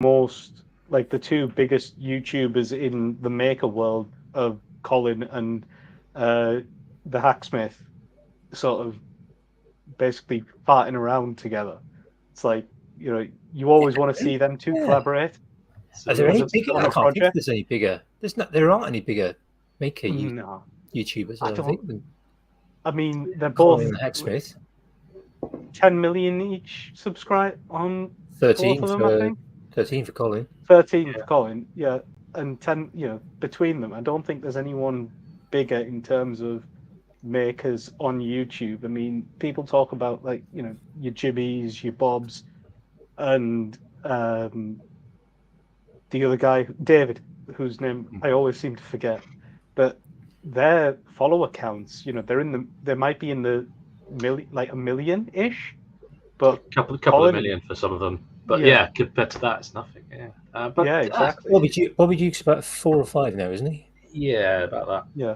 most like the two biggest YouTubers in the maker world of Colin and uh, the Hacksmith sort of basically farting around together. It's like, you always want to see them two Yeah. collaborate Are there as any a bigger? on I a can't think if project. there's any bigger. There aren't any bigger maker No, YouTubers, I I don't don't. think, than I mean, they're Colin both and Hacksmith. 10 million each subscribe on both 13 of them, I for think. 13 for Colin. 13 for Colin, yeah, and 10, between them. I don't think there's anyone bigger in terms of makers on YouTube. I mean, people talk about like, your Jimmys, your Bobs, and the other guy, David, whose name I always seem to forget. But their follower counts, they might be in the million, like a million ish. But couple of Colin, million for some of them. But yeah, yeah, compared to that, it's nothing. Yeah, yeah, exactly, Bobby Duke's about 4 or 5 now, isn't he? yeah, about that. yeah,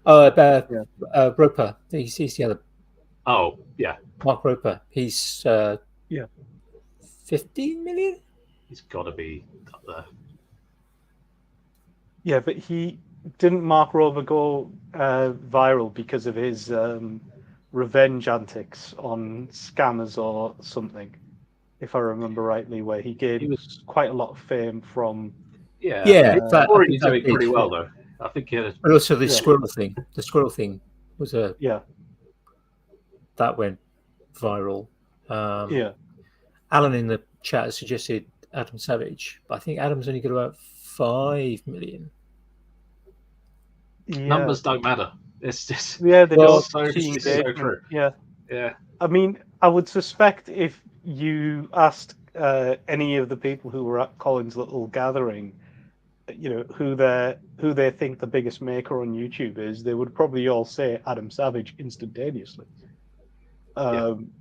Oh, yeah, Roper. He's the other. Oh, yeah, Mark Roper. He's yeah. 15 million. he's got to be up there. Yeah, but he didn't Mark Rover go viral because of his revenge antics on scammers or something, if I remember rightly, where he He gained was, quite a lot of fame from. Yeah, he's I already think that doing did. pretty well though. I think he had. But also the Yeah, squirrel thing. The squirrel thing was yeah, that went viral. yeah, Alan in the chat suggested Adam Savage, but I think Adam's only got about 5 million. yeah, Numbers don't matter. It's just yeah. They Well, don't so see it's so engagement. true. Yeah, Yeah, I mean, I would suspect if you asked any of the people who were at Colin's little gathering, who they think the biggest maker on YouTube is, they would probably all say Adam Savage instantaneously. yeah. Um,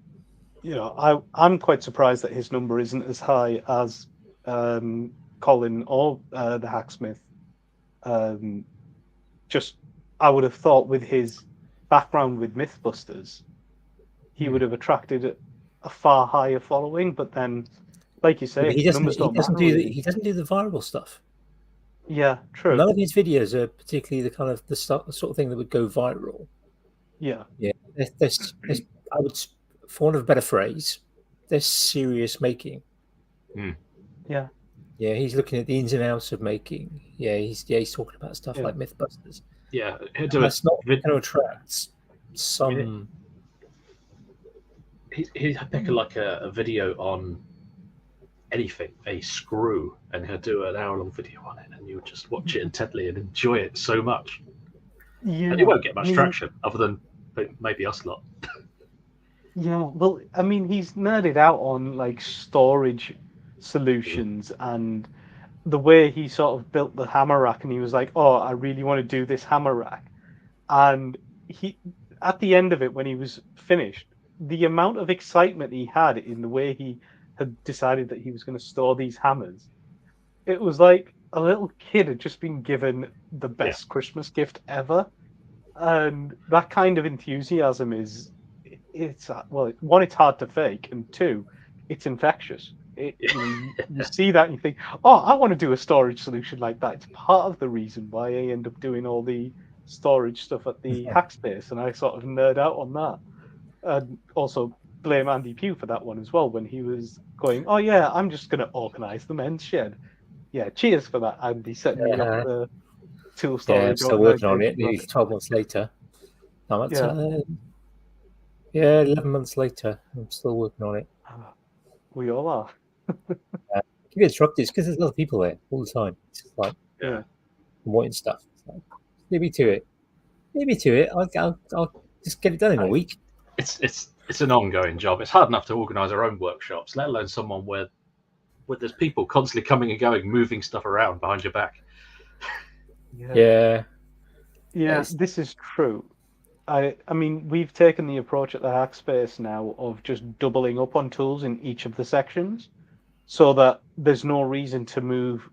I'm quite surprised that his number isn't as high as Colin or the Hacksmith. Um, just I would have thought with his background with MythBusters, he would have attracted a far higher following. But then, like you Yeah, but say, numbers don't matter really. he doesn't do the viral stuff. Yeah, true. None of his videos are particularly the kind of the sort of thing that would go viral. Yeah, Yeah, there's I would, for want of a better phrase, there's serious making. yeah, Yeah, he's looking at the ins and outs of making. He's talking about stuff yeah, like MythBusters. Yeah, That's not going to attract some. he'd pick like a video on anything, a screw, and he'll do an hour-long video on it, and you'll just watch it intently and enjoy it so much. yeah. And it won't get I much mean, traction other than maybe us lot. yeah. Well, I mean, he's nerded out on like storage solutions and the way he sort of built the hammer rack, and he was like, "Oh, I really want to do this hammer rack," and he, at the end of it, when he was finished, the amount of excitement he had in the way he had decided that he was going to store these hammers, it was like a little kid had just been given the best Christmas gift ever, and that kind of enthusiasm it's well, one, it's hard to fake, and two, it's infectious. You see that and you think, oh, I want to do a storage solution like that. It's part of the reason why I end up doing all the storage stuff at the Hackspace, and I sort of nerd out on that. And also blame Andy Pugh for that one as well when he was going, oh yeah, I'm just going to organize the men's shed. Yeah, cheers for that, Andy, setting me up the tool I'm storage. still working on it. organization. Nearly 12 months later. I'm at, Yeah. 11 months later. I'm still working on it. We all are. Keep interrupted. It's because there's other people there all the time. It's just like Yeah. wanting stuff. It's like, leave me to it. Leave me to it. I'll just get it done in a week. It's an ongoing job. It's hard enough to organise our own workshops, let alone someone where there's people constantly coming and going, moving stuff around behind your back. Yeah. This is true. I mean, we've taken the approach at the Hackspace now of just doubling up on tools in each of the sections, so that there's no reason to move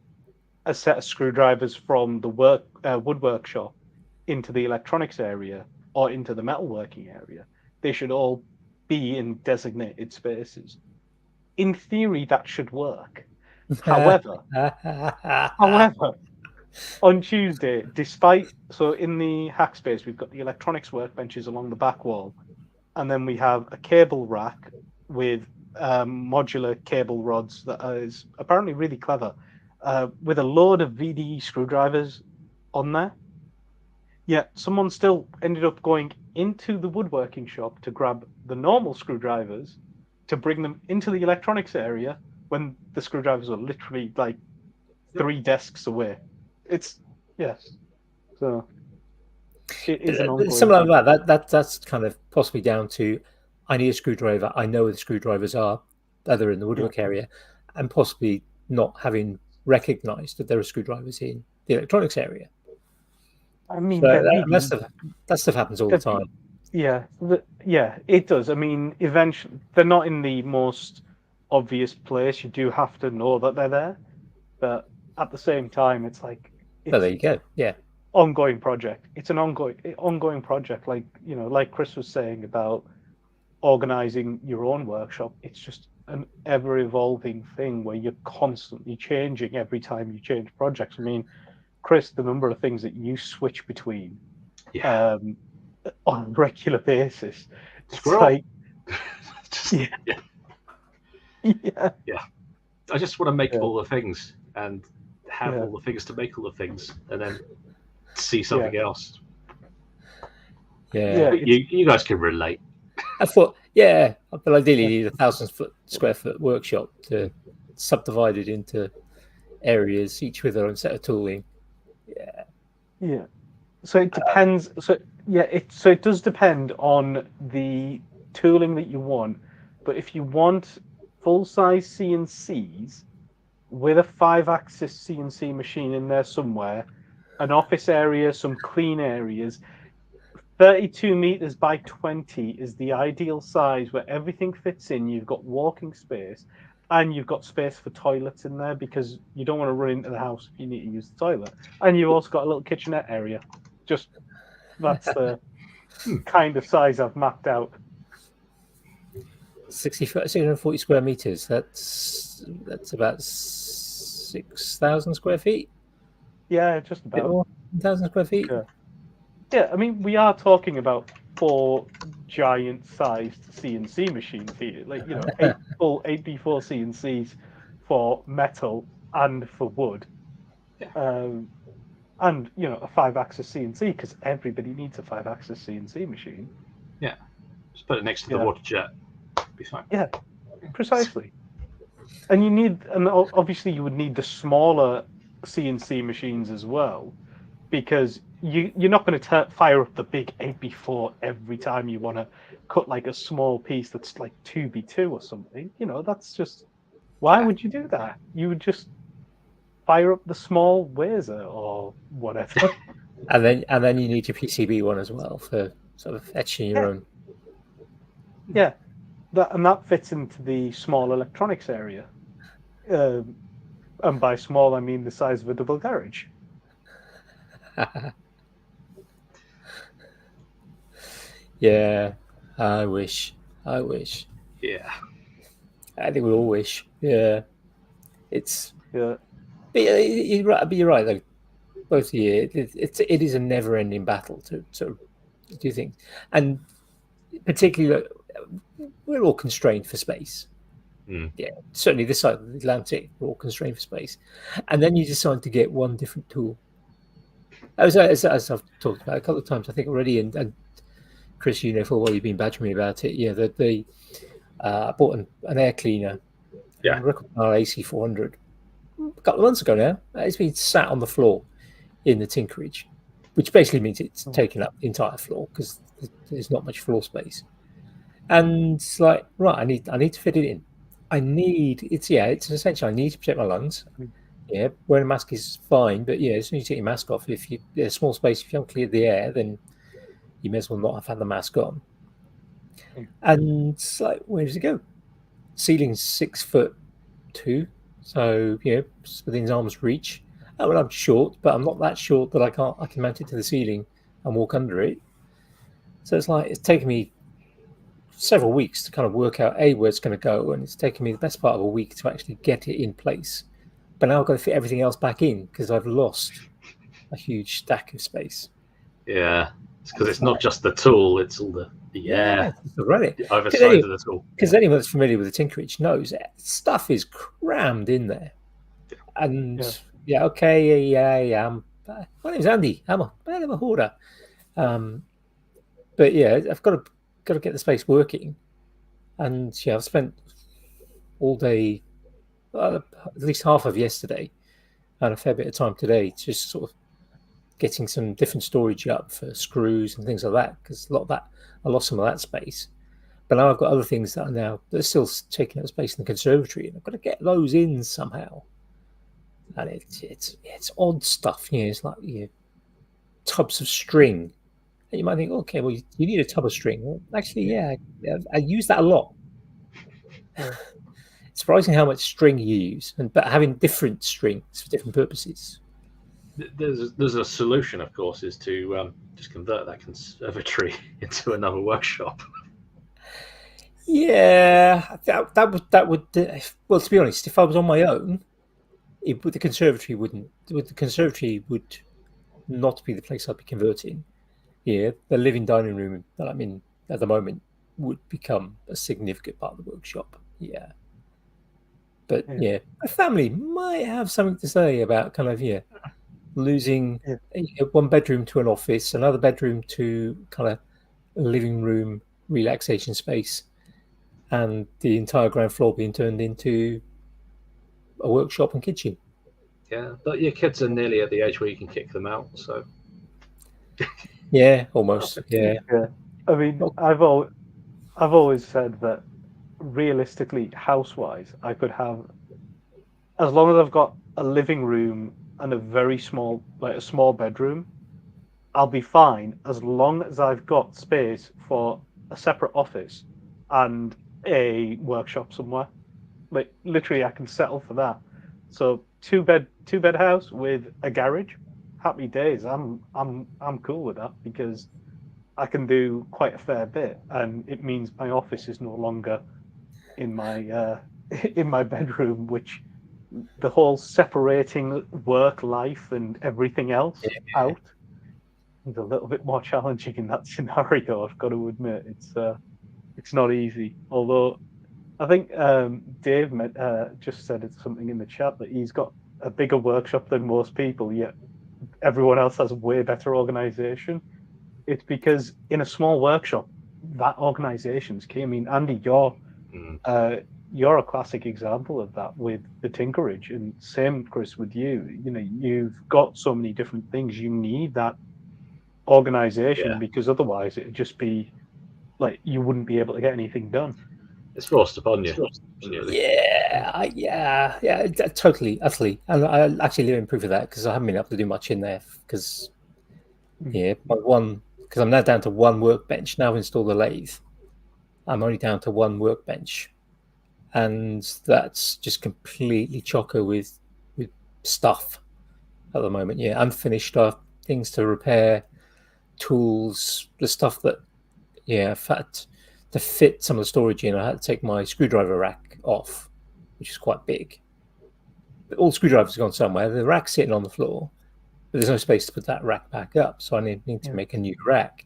a set of screwdrivers from the woodwork shop into the electronics area or into the metalworking area. They should all be in designated spaces. In theory, that should work, However, however, on Tuesday, in the hack space, we've got the electronics workbenches along the back wall, and then we have a cable rack with modular cable rods that is apparently really clever, with a load of VDE screwdrivers on there. Yet someone still ended up going into the woodworking shop to grab the normal screwdrivers to bring them into the electronics area when the screwdrivers are literally like 3 desks away. It's so it is an ongoing Something like thing. that's kind of possibly down to I need a screwdriver. I know where the screwdrivers are, that are in the woodwork area, and possibly not having recognised that there are screwdrivers in the electronics area. I mean, So they're that stuff happens all the time. Yeah, it does. I mean, eventually they're not in the most obvious place. You do have to know that they're there, but at the same time, it's like Well, there you go. Yeah. ongoing project. It's an ongoing project. Like like Chris was saying about organizing your own workshop. It's just an ever evolving thing where you're constantly changing every time you change projects. I mean, Chris, the number of things that you switch between on a regular basis. It's like, yeah. I just want to make all the things and have all the things to make all the things, and then see something else. Yeah. You guys can relate. I thought, but ideally you need 1,000 square foot workshop to subdivide it into areas, each with their own set of tooling. Yeah. So it depends. So it does depend on the tooling that you want. But if you want full-size CNCs with a 5-axis CNC machine in there somewhere, an office area, some clean areas, 32 meters by 20 is the ideal size where everything fits in. You've got walking space and you've got space for toilets in there because you don't want to run into the house if you need to use the toilet. And you've also got a little kitchenette area. Just that's the kind of size I've mapped out. 640 square meters. That's about 6,000 square feet. Yeah, just about 1,000 square feet. Yeah, I mean, we are talking about 4 giant-sized CNC machines here, like 8 full 8x4 CNCs for metal and for wood, and a 5-axis CNC because everybody needs a 5-axis CNC machine. Yeah, just put it next to the water jet. Be fine. Yeah, precisely. And obviously you would need the smaller CNC machines as well, because you're not going to fire up the big 8x4 every time you want to cut like a small piece that's like 2x2 or something. That's just, why would you do that? You would just fire up the small Wazer or whatever. and then you need your PCB one as well for sort of etching your own. Yeah, that fits into the small electronics area. And by small, I mean the size of a double garage. Yeah, I wish. Yeah, I think we all wish. Yeah, it's. Yeah, but you're right. But you're right though. Both of you, it is a never-ending battle to sort of do things, and particularly we're all constrained for space. Yeah, certainly this side of the Atlantic, we're all constrained for space, and then you decide to get one different tool. As I've talked about a couple of times, I think already, and Chris, for a while you've been badgering me about it. Yeah, I bought an air cleaner. Yeah, Rickenbacker AC400 a couple of months ago now. It's been sat on the floor in the tinkerage, which basically means it's taken up the entire floor because there's not much floor space. And it's like, right, I need to fit it in. It's essential. I need to protect my lungs. Yeah, wearing a mask is fine, but as soon as you take your mask off, if there's a small space, if you haven't cleared the air, then you may as well not have had the mask on. And it's like, where does it go? Ceiling's 6'2", so it's within arm's reach. Well, I'm short, but I'm not that short that I can mount it to the ceiling and walk under it. So it's like it's taken me several weeks to kind of work out where it's going to go, and it's taken me the best part of a week to actually get it in place but now I've got to fit everything else back in because I've lost a huge stack of space. Yeah, it's because it's not just the tool; it's all the air, it's already. the other side of the tool. Because anyone that's familiar with the tinkerage knows that stuff is crammed in there. And okay, yeah. My name's Andy. I'm a hoarder. But yeah, I've got to get the space working. And yeah, I've spent all day, at least half of yesterday, and a fair bit of time today, just sort of getting some different storage up for screws and things like that. Because I lost some of that space. But now I've got other things that are still taking up space in the conservatory, and I've got to get those in somehow. And it's odd stuff, it's like tubs of string. And you might think, okay, well, you need a tub of string. Well, actually, I use that a lot. It's surprising how much string you use, but having different strings for different purposes. There's a solution, of course, is to just convert that conservatory into another workshop. Yeah, that would. Well, to be honest, if I was on my own, the conservatory would not be the place I'd be converting. Yeah, the living dining room that I'm in at the moment would become a significant part of the workshop. Yeah. But my family might have something to say about kind of losing one bedroom to an office, another bedroom to kind of living room relaxation space, and the entire ground floor being turned into a workshop and kitchen. Yeah, but your kids are nearly at the age where you can kick them out, so. Yeah, almost. Yeah. I mean, I've always said that realistically, house-wise, I could have, as long as I've got a living room and a very small, like a small bedroom, I'll be fine as long as I've got space for a separate office and a workshop somewhere. Like literally, I can settle for that. So two bed house with a garage, happy days. I'm cool with that because I can do quite a fair bit, and it means my office is no longer in my in my bedroom, which the whole separating work life and everything else out is a little bit more challenging in that scenario. I've got to admit, it's not easy. Although I think Dave just said it's something in the chat that he's got a bigger workshop than most people, yet everyone else has way better organization. It's because in a small workshop, that organization's key. I mean, Andy, you're a classic example of that with the tinkerage, and same, Chris, with you. You've got so many different things. You need that organization because otherwise it'd just be like you wouldn't be able to get anything done. It's forced upon you. Yeah, totally, utterly. And I actually live in proof of that because I haven't been able to do much in there because I'm now down to one workbench. Now I've installed the lathe, I'm only down to one workbench, and that's just completely chocker with stuff at the moment. Yeah, unfinished stuff, things to repair, tools, the stuff that in fact, to fit some of the storage in, I had to take my screwdriver rack off, which is quite big. But all the screwdrivers have gone somewhere. The rack's sitting on the floor, but there's no space to put that rack back up. So I need to make a new rack.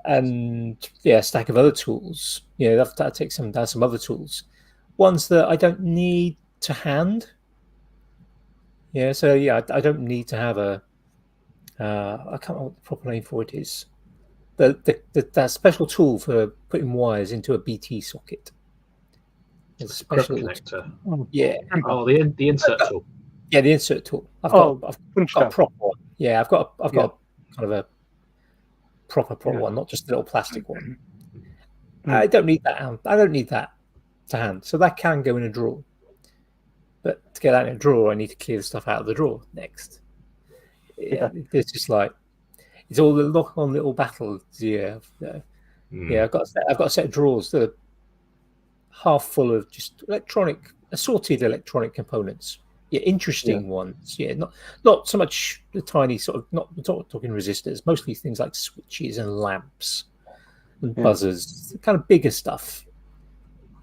And a stack of other tools. That takes some other tools. Ones that I don't need to hand. I don't need to have a. I can't remember what the proper name for it is. That special tool for putting wires into a BT socket. It's a special connector. Yeah. Oh, the insert tool. Yeah, the insert tool. I've got a proper one. Yeah, I've got kind of a proper one, not just a little plastic one. I don't need that. I don't need that to hand. So that can go in a drawer. But to get that in a drawer, I need to clear the stuff out of the drawer next. It's just like it's all the lock-on little battles. I've got a set of drawers that are half full of just assorted electronic components. Interesting ones. Not so much the tiny sort of not talking resistors. Mostly things like switches and lamps and buzzers. Kind of bigger stuff.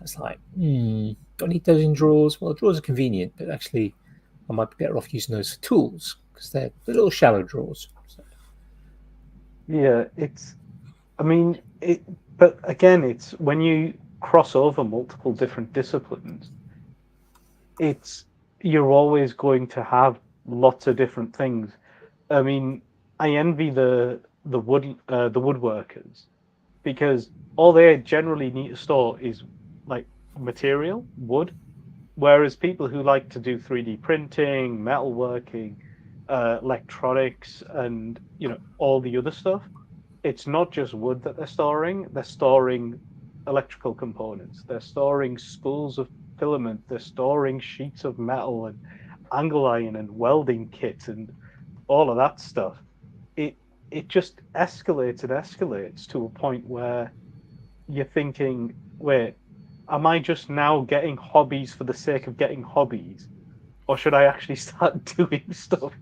It's like, do I need those in drawers? Well, drawers are convenient, but actually, I might be better off using those for tools because they're little shallow drawers. So, Yeah, I mean, but again, it's when you cross over multiple different disciplines, it's you're always going to have lots of different things. I mean, I envy the woodworkers because all they generally need to store is like material, wood, whereas people who like to do 3D printing, metalworking, electronics, and all the other stuff, it's not just wood that they're storing electrical components, they're storing spools of filament, they're storing sheets of metal and angle iron and welding kits and all of that stuff. It just escalates and escalates to a point where you're thinking, wait, am I just now getting hobbies for the sake of getting hobbies, or should I actually start doing stuff?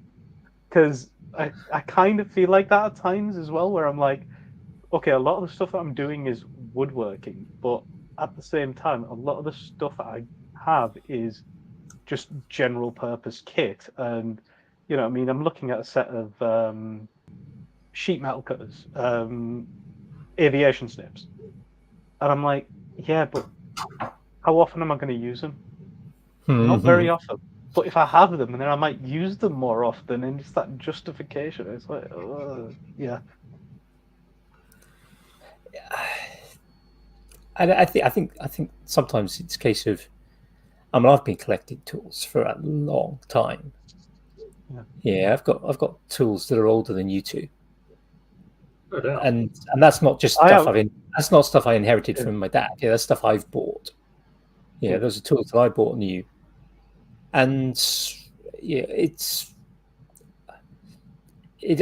Because I kind of feel like that at times as well, where I'm like, okay, a lot of the stuff that I'm doing is woodworking, but at the same time, a lot of the stuff that I have is just general purpose kit. And, I mean, I'm looking at a set of sheet metal cutters, aviation snips. And I'm like, yeah, but how often am I going to use them? Not very often. But if I have them, and then I might use them more often, and it's that justification. It's like, yeah. I think sometimes it's a case of, I mean, I've been collecting tools for a long time. Yeah, I've got tools that are older than you two. No doubt. And that's not just stuff that's not stuff I inherited from my dad. Yeah, that's stuff I've bought. Yeah, those are tools that I bought new. And yeah,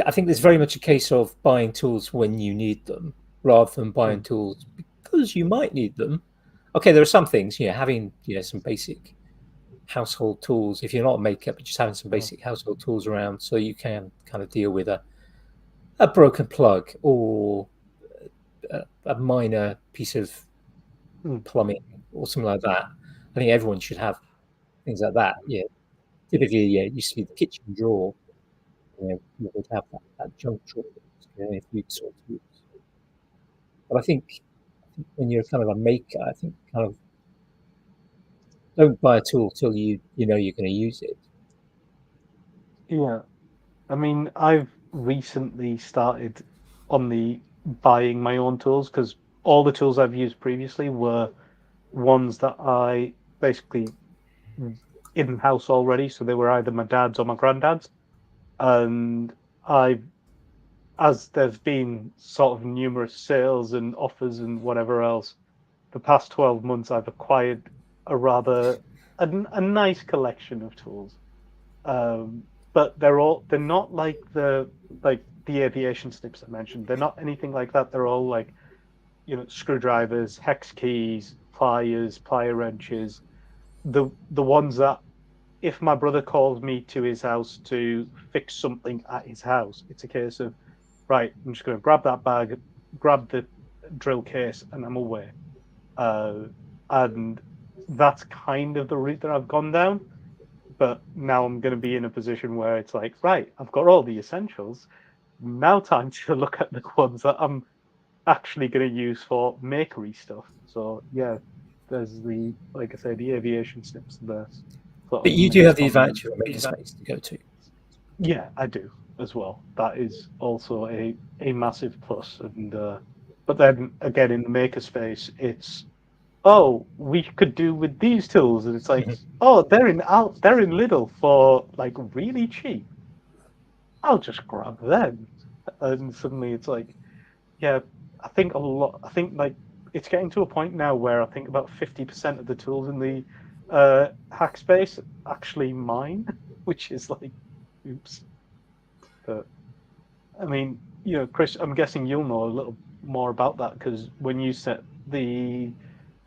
I think there's very much a case of buying tools when you need them rather than buying tools because you might need them. Okay, there are some things, having some basic household tools. If you're not a maker, but just having some basic household tools around, so you can kind of deal with a broken plug or a minor piece of plumbing or something like that. I think everyone should have things like that. Yeah, typically, it used to be the kitchen drawer. You would have that junk drawer if you sort of use. But I think when you're kind of a maker, I think kind of don't buy a tool till you know you're going to use it. Yeah, I mean, I've recently started on the buying my own tools because all the tools I've used previously were ones that I basically in house already, so they were either my dad's or my granddad's, and as there's been sort of numerous sales and offers and whatever else, the past 12 months I've acquired a nice collection of tools. But they're not like the aviation snips I mentioned. They're not anything like that. They're all like, screwdrivers, hex keys, pliers, plier wrenches, the ones that if my brother calls me to his house to fix something at his house, it's a case of, right, I'm just going to grab that bag, grab the drill case, and I'm away. And that's kind of the route that I've gone down. But now I'm going to be in a position where it's like, right, I've got all the essentials. Now time to look at the ones that I'm actually going to use for makery stuff. So yeah, there's like I say, the aviation snips there. But you do have the advantage of a makerspace to go to. Yeah, I do as well. That is also a massive plus. And but then again, in the makerspace, it's we could do with these tools, and it's like, they're in Lidl for like really cheap. I'll just grab them, and suddenly it's like, yeah, I think like it's getting to a point now where I think about 50% of the tools in the hack space actually mine, which is like, oops. But I mean, Chris, I'm guessing you'll know a little more about that because when you set the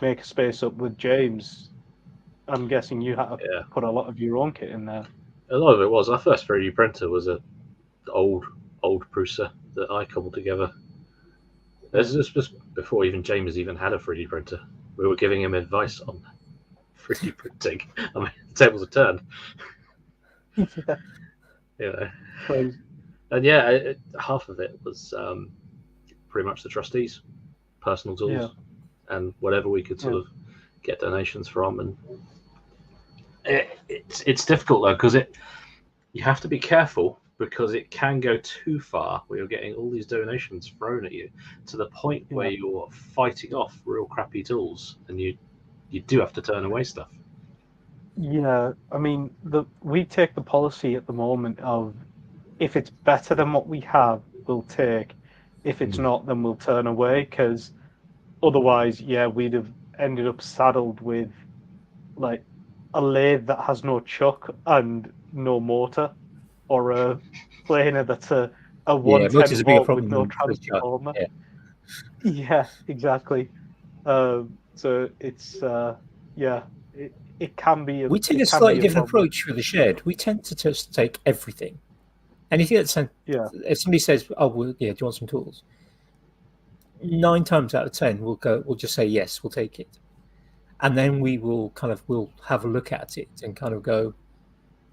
makerspace up with James, I'm guessing you had to put a lot of your own kit in there. A lot of it was. Our first 3D printer was a old Prusa that I cobbled together. This was just before even James even had a 3D printer. We were giving him advice on 3D printing. I mean, the tables are turned. Yeah. You know, Well, and yeah, half of it was pretty much the trustees' personal yeah. tools and whatever we could sort Yeah. of get donations from, and it's difficult though because you have to be careful because it can go too far where you're getting all these donations thrown at you to the point where Yeah. you're fighting off real crappy tools and you do have to turn away stuff. Yeah. I mean, we take the policy at the moment of if it's better than what we have, we'll take. If it's Mm. not, then we'll turn away because otherwise, yeah, we'd have ended up saddled with like a lathe that has no chuck and no motor, or a planer that's a Yeah, motor is 110 a bigger volt with problem no than the chuck. transformer. Yeah, Yeah, exactly. So it's yeah, it can be we take a it can slightly be a different problem. approach with the shed. We tend to just take everything. Anything that's Yeah, if somebody says, "Oh, well, yeah, do you want some tools?" 9 times out of 10, we'll go. We'll just say yes, we'll take it, and then we'll have a look at it and kind of go,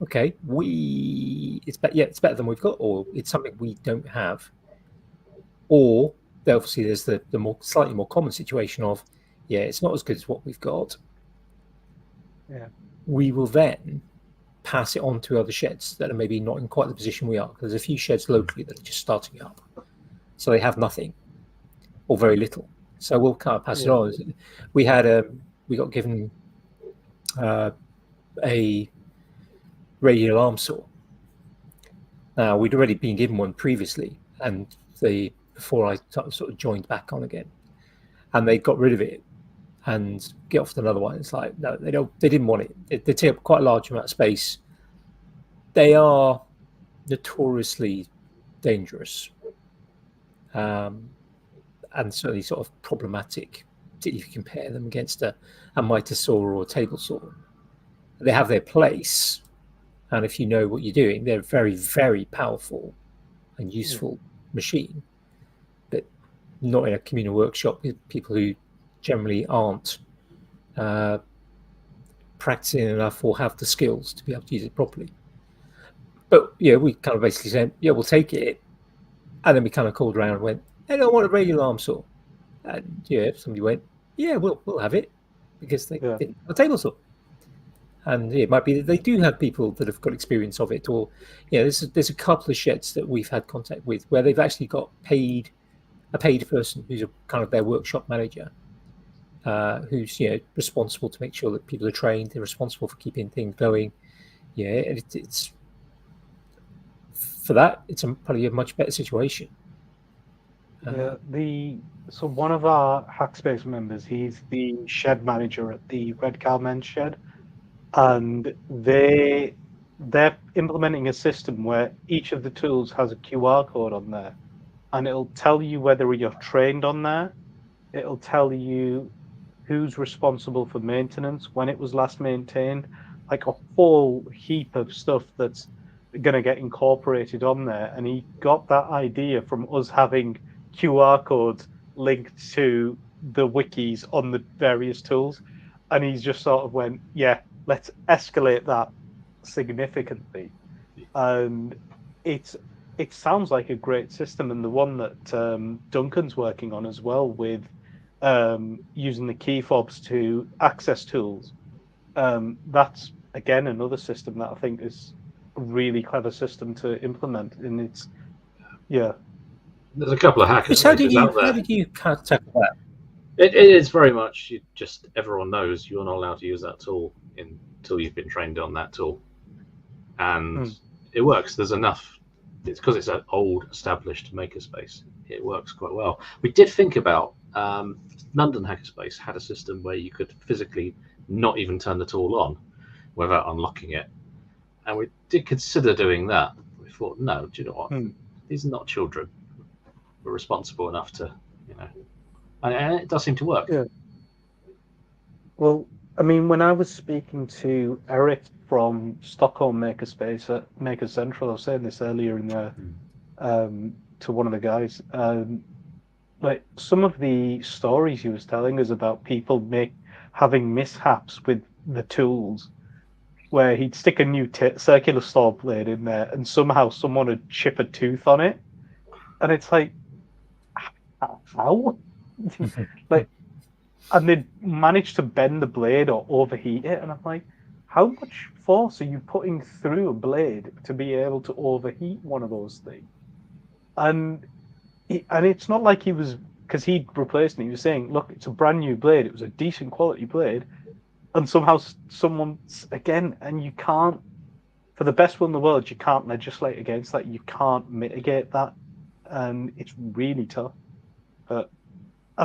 okay, it's better than we've got, or it's something we don't have, or obviously there's the more slightly more common situation of, yeah, it's not as good as what we've got. yeah, We will then pass it on to other sheds that are maybe not in quite the position we are. Because there's a few sheds locally that are just starting up, so they have nothing or very little. So we'll kind of pass it yeah, on. We had we got given a radial arm saw. Now we'd already been given one previously, and before I sort of joined back on again, and they got rid of it and get off to another one. It's like no, they don't. They didn't want it. They take up quite a large amount of space. They are notoriously dangerous, and certainly sort of problematic if you compare them against a miter saw or a table saw. They have their place, and if you know what you're doing, they're very, very powerful and yeah, useful machine, but not in a communal workshop with people who generally aren't uh, practicing enough or have the skills to be able to use it properly. But yeah, we kind of basically said, yeah, we'll take it, and then we kind of called around and went, hey, I want a radial arm saw, and yeah, somebody went, yeah, we'll have it because they yeah, didn't have a table saw. And yeah, it might be that they do have people that have got experience of it, or yeah, there's a couple of sheds that we've had contact with where they've actually got a paid person who's a kind of their workshop manager, who's responsible to make sure that people are trained. They're responsible for keeping things going. Yeah, it's for that. It's probably a much better situation. yeah. So one of our Hackspace members, he's the shed manager at the Red Cow Men's Shed, and they're implementing a system where each of the tools has a QR code on there, and it'll tell you whether you're trained on there. It'll tell you who's responsible for maintenance, when it was last maintained, like a whole heap of stuff that's going to get incorporated on there. And he got that idea from us having QR codes linked to the wikis on the various tools. And he's just sort of went, yeah, let's escalate that significantly. And it's it sounds like a great system, and the one that Duncan's working on as well with using the key fobs to access tools. That's again another system that I think is a really clever system to implement. And it's yeah, There's a couple of Chris, how hackerspaces did you out there. kind of tackle that? It is very much everyone knows you're not allowed to use that tool until you've been trained on that tool, and mm, it works. There's enough. It's because it's an old established makerspace. It works quite well. We did think about London Hackerspace had a system where you could physically not even turn the tool on without unlocking it, and we did consider doing that. We thought, no, do you know what? mm, These are not children. We're responsible enough to, you know, and it does seem to work. yeah. Well, I mean, when I was speaking to Eric from Stockholm Makerspace at Maker Central, I was saying this earlier in the to one of the guys. Like some of the stories he was telling us about people having mishaps with the tools where he'd stick a new circular saw blade in there, and somehow someone would chip a tooth on it, and it's like, how? Like, and they'd manage to bend the blade or overheat it, and I'm like, how much force are you putting through a blade to be able to overheat one of those things? And it's not like he was, because he'd replaced it. He was saying, look, it's a brand new blade. It was a decent quality blade, and somehow someone's again, and you can't, for the best will in the world, you can't legislate against that. You can't mitigate that, and it's really tough. But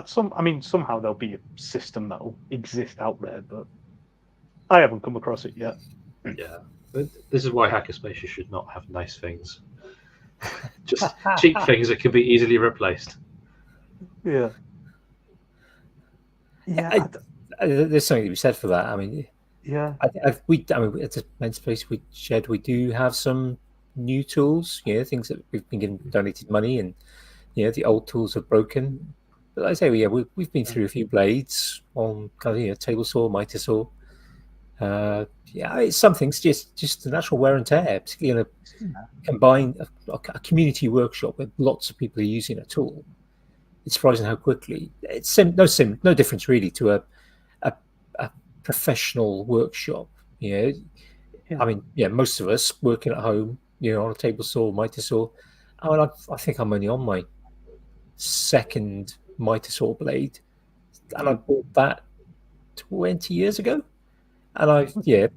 somehow there'll be a system that'll exist out there, but I haven't come across it yet. Yeah, but this is why hackerspaces should not have nice things. Just cheap things that can be easily replaced. Yeah. Yeah. There's something to be said for that. I mean, yeah. at the men's space we do have some new tools. Things that we've been given donated money, and the old tools are broken. But like I say, we've been through a few blades on kind of table saw, mitre saw. It's some things just the natural wear and tear, particularly in a combined a community workshop where lots of people are using a tool. It's surprising how quickly it's no difference really to a professional workshop. I mean, most of us working at home, on a table saw, mitre saw. I think I'm only on my second mitre saw blade, and I bought that 20 years ago. And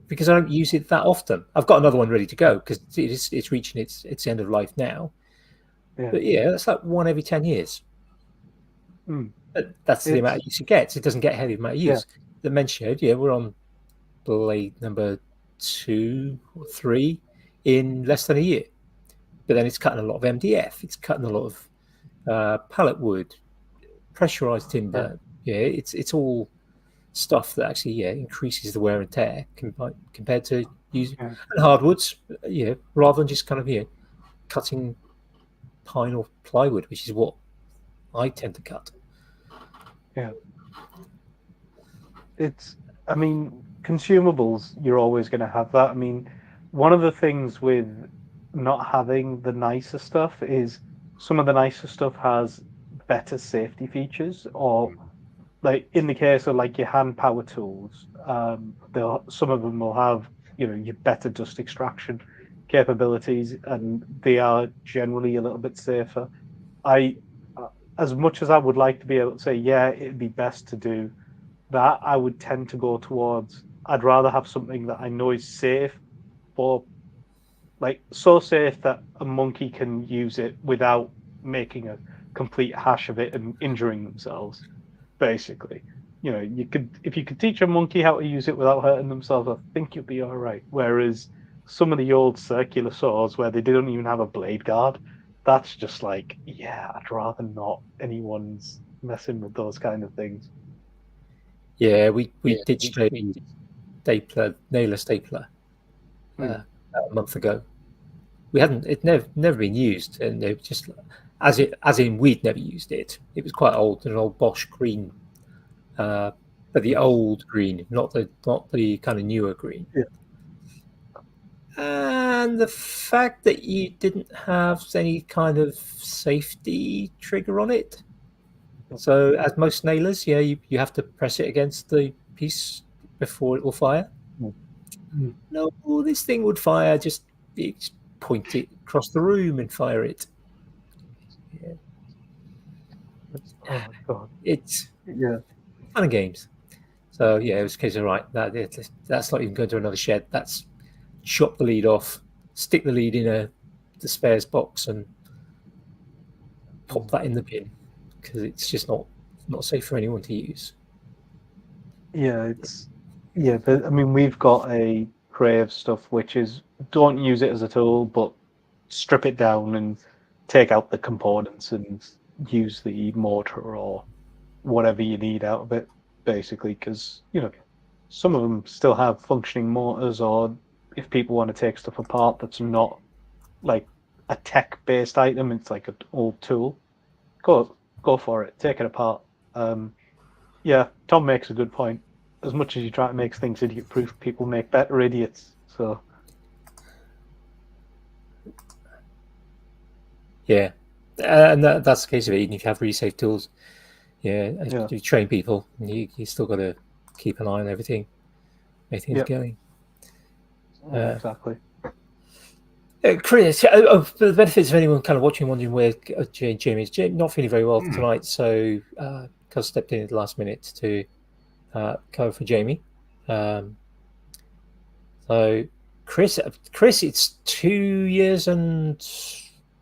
because I don't use it that often. I've got another one ready to go because it's reaching its end of life now. Yeah. But that's like one every 10 years. But that's the amount of use it gets. It doesn't get heavy amount of use. The men showed, we're on blade number 2 or 3 in less than a year. But then it's cutting a lot of MDF. It's cutting a lot of pallet wood, pressurized timber. It's all stuff that actually increases the wear and tear compared to using and hardwoods, rather than just kind of cutting pine or plywood, which is what I tend to cut. Consumables, you're always going to have that. I mean, one of the things with not having the nicer stuff is some of the nicer stuff has better safety features, or like in the case of like your hand power tools, some of them will have your better dust extraction capabilities, and they are generally a little bit safer. As much as I would like to be able to say it'd be best to do that, I would tend to go towards, I'd rather have something that I know is safe, for like so safe that a monkey can use it without making a complete hash of it and injuring themselves. Basically, if you could teach a monkey how to use it without hurting themselves, I think you'll be all right. Whereas some of the old circular saws where they don't even have a blade guard, that's just like, I'd rather not anyone's messing with those kind of things. Yeah, we ditched a nailer stapler about a month ago. It never been used, and it just as in we'd never used it. It was quite old, an old Bosch green, but the old green, not the kind of newer green. And the fact that you didn't have any kind of safety trigger on it. So, as most nailers, you have to press it against the piece before it will fire. No, this thing would fire. Just point it across the room and fire it. Oh my god! It's fun and games. So it was a case of that's not even going to another shed. That's chop the lead off, stick the lead in the spares box, and pop that in the bin, because it's just not safe for anyone to use. But I mean, we've got a tray of stuff which is, don't use it as a tool, but strip it down and take out the components and use the mortar or whatever you need out of it, basically, because some of them still have functioning mortars, or if people want to take stuff apart that's not like a tech-based item, it's like an old tool, go for it, take it apart. Tom makes a good point. As much as you try to make things idiot-proof, people make better idiots. So Yeah, and that's the case of it. Even if you have resave tools, yeah, yeah, you train people, you still got to keep an eye on everything, make things yeah, going. exactly. Chris, for the benefits of anyone kind of watching, wondering where Jamie is, not feeling very well tonight, so Cuz stepped in at the last minute to cover for Jamie. So, Chris, it's 2 years and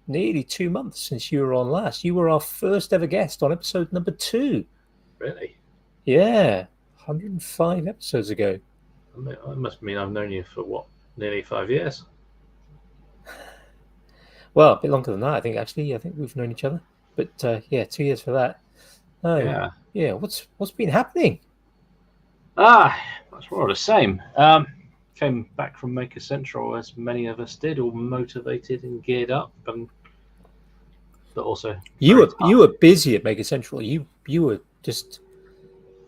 nearly 2 months since you were on last. You were our first ever guest on episode number 2. Really? Yeah, 105 episodes ago. That must mean I've known you for what, nearly 5 years? Well, a bit longer than that, I think. Actually, I think we've known each other. But yeah, 2 years for that. Oh, Yeah. yeah. What's been happening? That's more of the same. Came back from Maker Central, as many of us did, all motivated and geared up, but also You very were tough. busy at Mega Central. You were just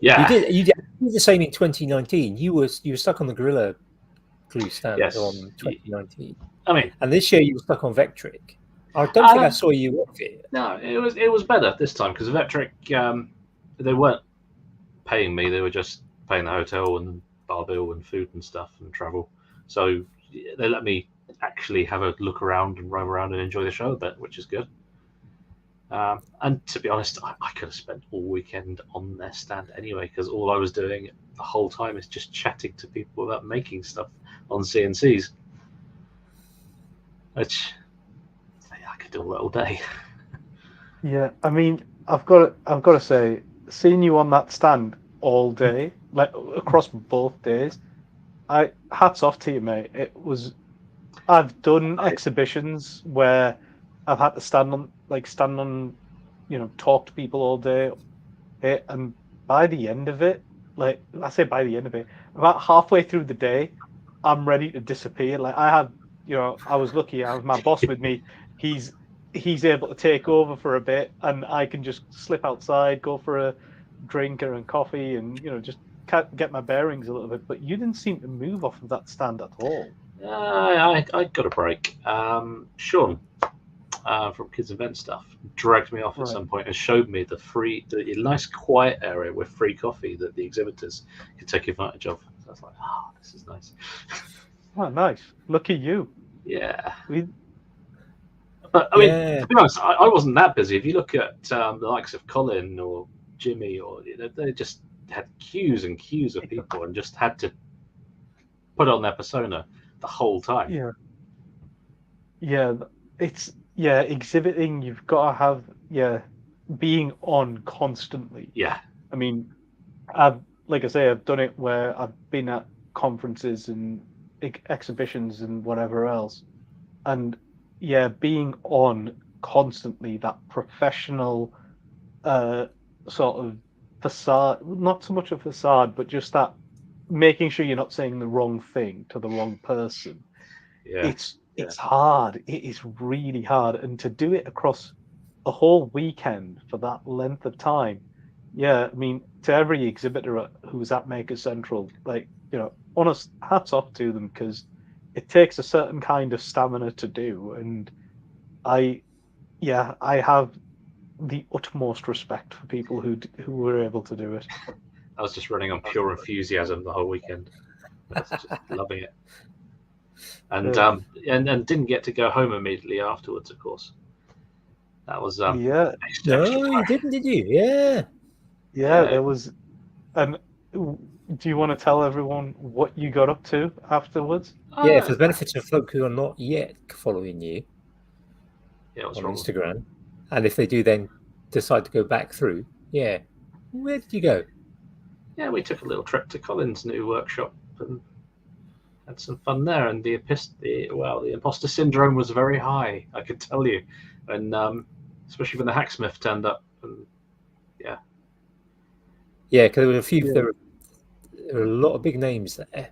Yeah. you did the same in 2019. You were stuck on the Gorilla Glue stand Yes. on 2019, I mean, and this year you were stuck on Vectric. I don't think I saw you off it. no, it was better this time because Vectric, they weren't paying me; they were just paying the hotel and bar bill and food and stuff and travel. So they let me actually have a look around and roam around and enjoy the show a bit, which is good. And to be honest, I could have spent all weekend on their stand anyway because all I was doing the whole time is just chatting to people about making stuff on CNCs, which I could do all that all day. Yeah, I mean, I've got to say, seeing you on that stand all day, like across both days, I hats off to you, mate. It was. I've done exhibitions where I've had to stand on, talk to people all day, and by the end of it, like I say, by the end of it, about halfway through the day, I'm ready to disappear. Like I had, I was lucky. I have my boss with me. He's he's able to take over for a bit, and I can just slip outside, go for a drink or a coffee, and just get my bearings a little bit. But you didn't seem to move off of that stand at all. I got a break. Sean from Kids Event Stuff dragged me off at Right. some point and showed me the nice quiet area with free coffee that the exhibitors could take advantage of. So I was like, oh, this is nice. Oh, nice. Lucky you. Yeah. We, But I mean, Yeah, to be honest, I wasn't that busy. If you look at the likes of Colin or Jimmy, or they just had queues and queues of people and just had to put on their persona the whole time. yeah, yeah. Yeah, exhibiting. You've got to have being on constantly. Yeah, I mean, I've like I say, I've done it where I've been at conferences and exhibitions and whatever else, and yeah, being on constantly, that professional uh sort of facade, not so much a facade, but just that making sure you're not saying the wrong thing to the wrong person. yeah, It's hard. It is really hard, and to do it across a whole weekend for that length of time. Yeah, I mean, to every exhibitor who was at Maker Central, like, honest hats off to them because it takes a certain kind of stamina to do. And I, yeah, I have the utmost respect for people who were able to do it. I was just running on pure enthusiasm the whole weekend. I was just loving it, and Yeah, and didn't get to go home immediately afterwards. Of course, that was yeah, extra no, you time. didn't, did you? Yeah, yeah. Yeah, There was, and do you want to tell everyone what you got up to afterwards? yeah. For the benefit of folk who are not yet following you yeah. What's on wrong? Instagram, and if they do then decide to go back through, yeah, where did you go? Yeah, we took a little trip to Colin's new workshop and had some fun there. And the imposter syndrome was very high, I could tell you, and especially when the hacksmith turned up. And yeah, Yeah, because there were a few. Yeah, There were a lot of big names there.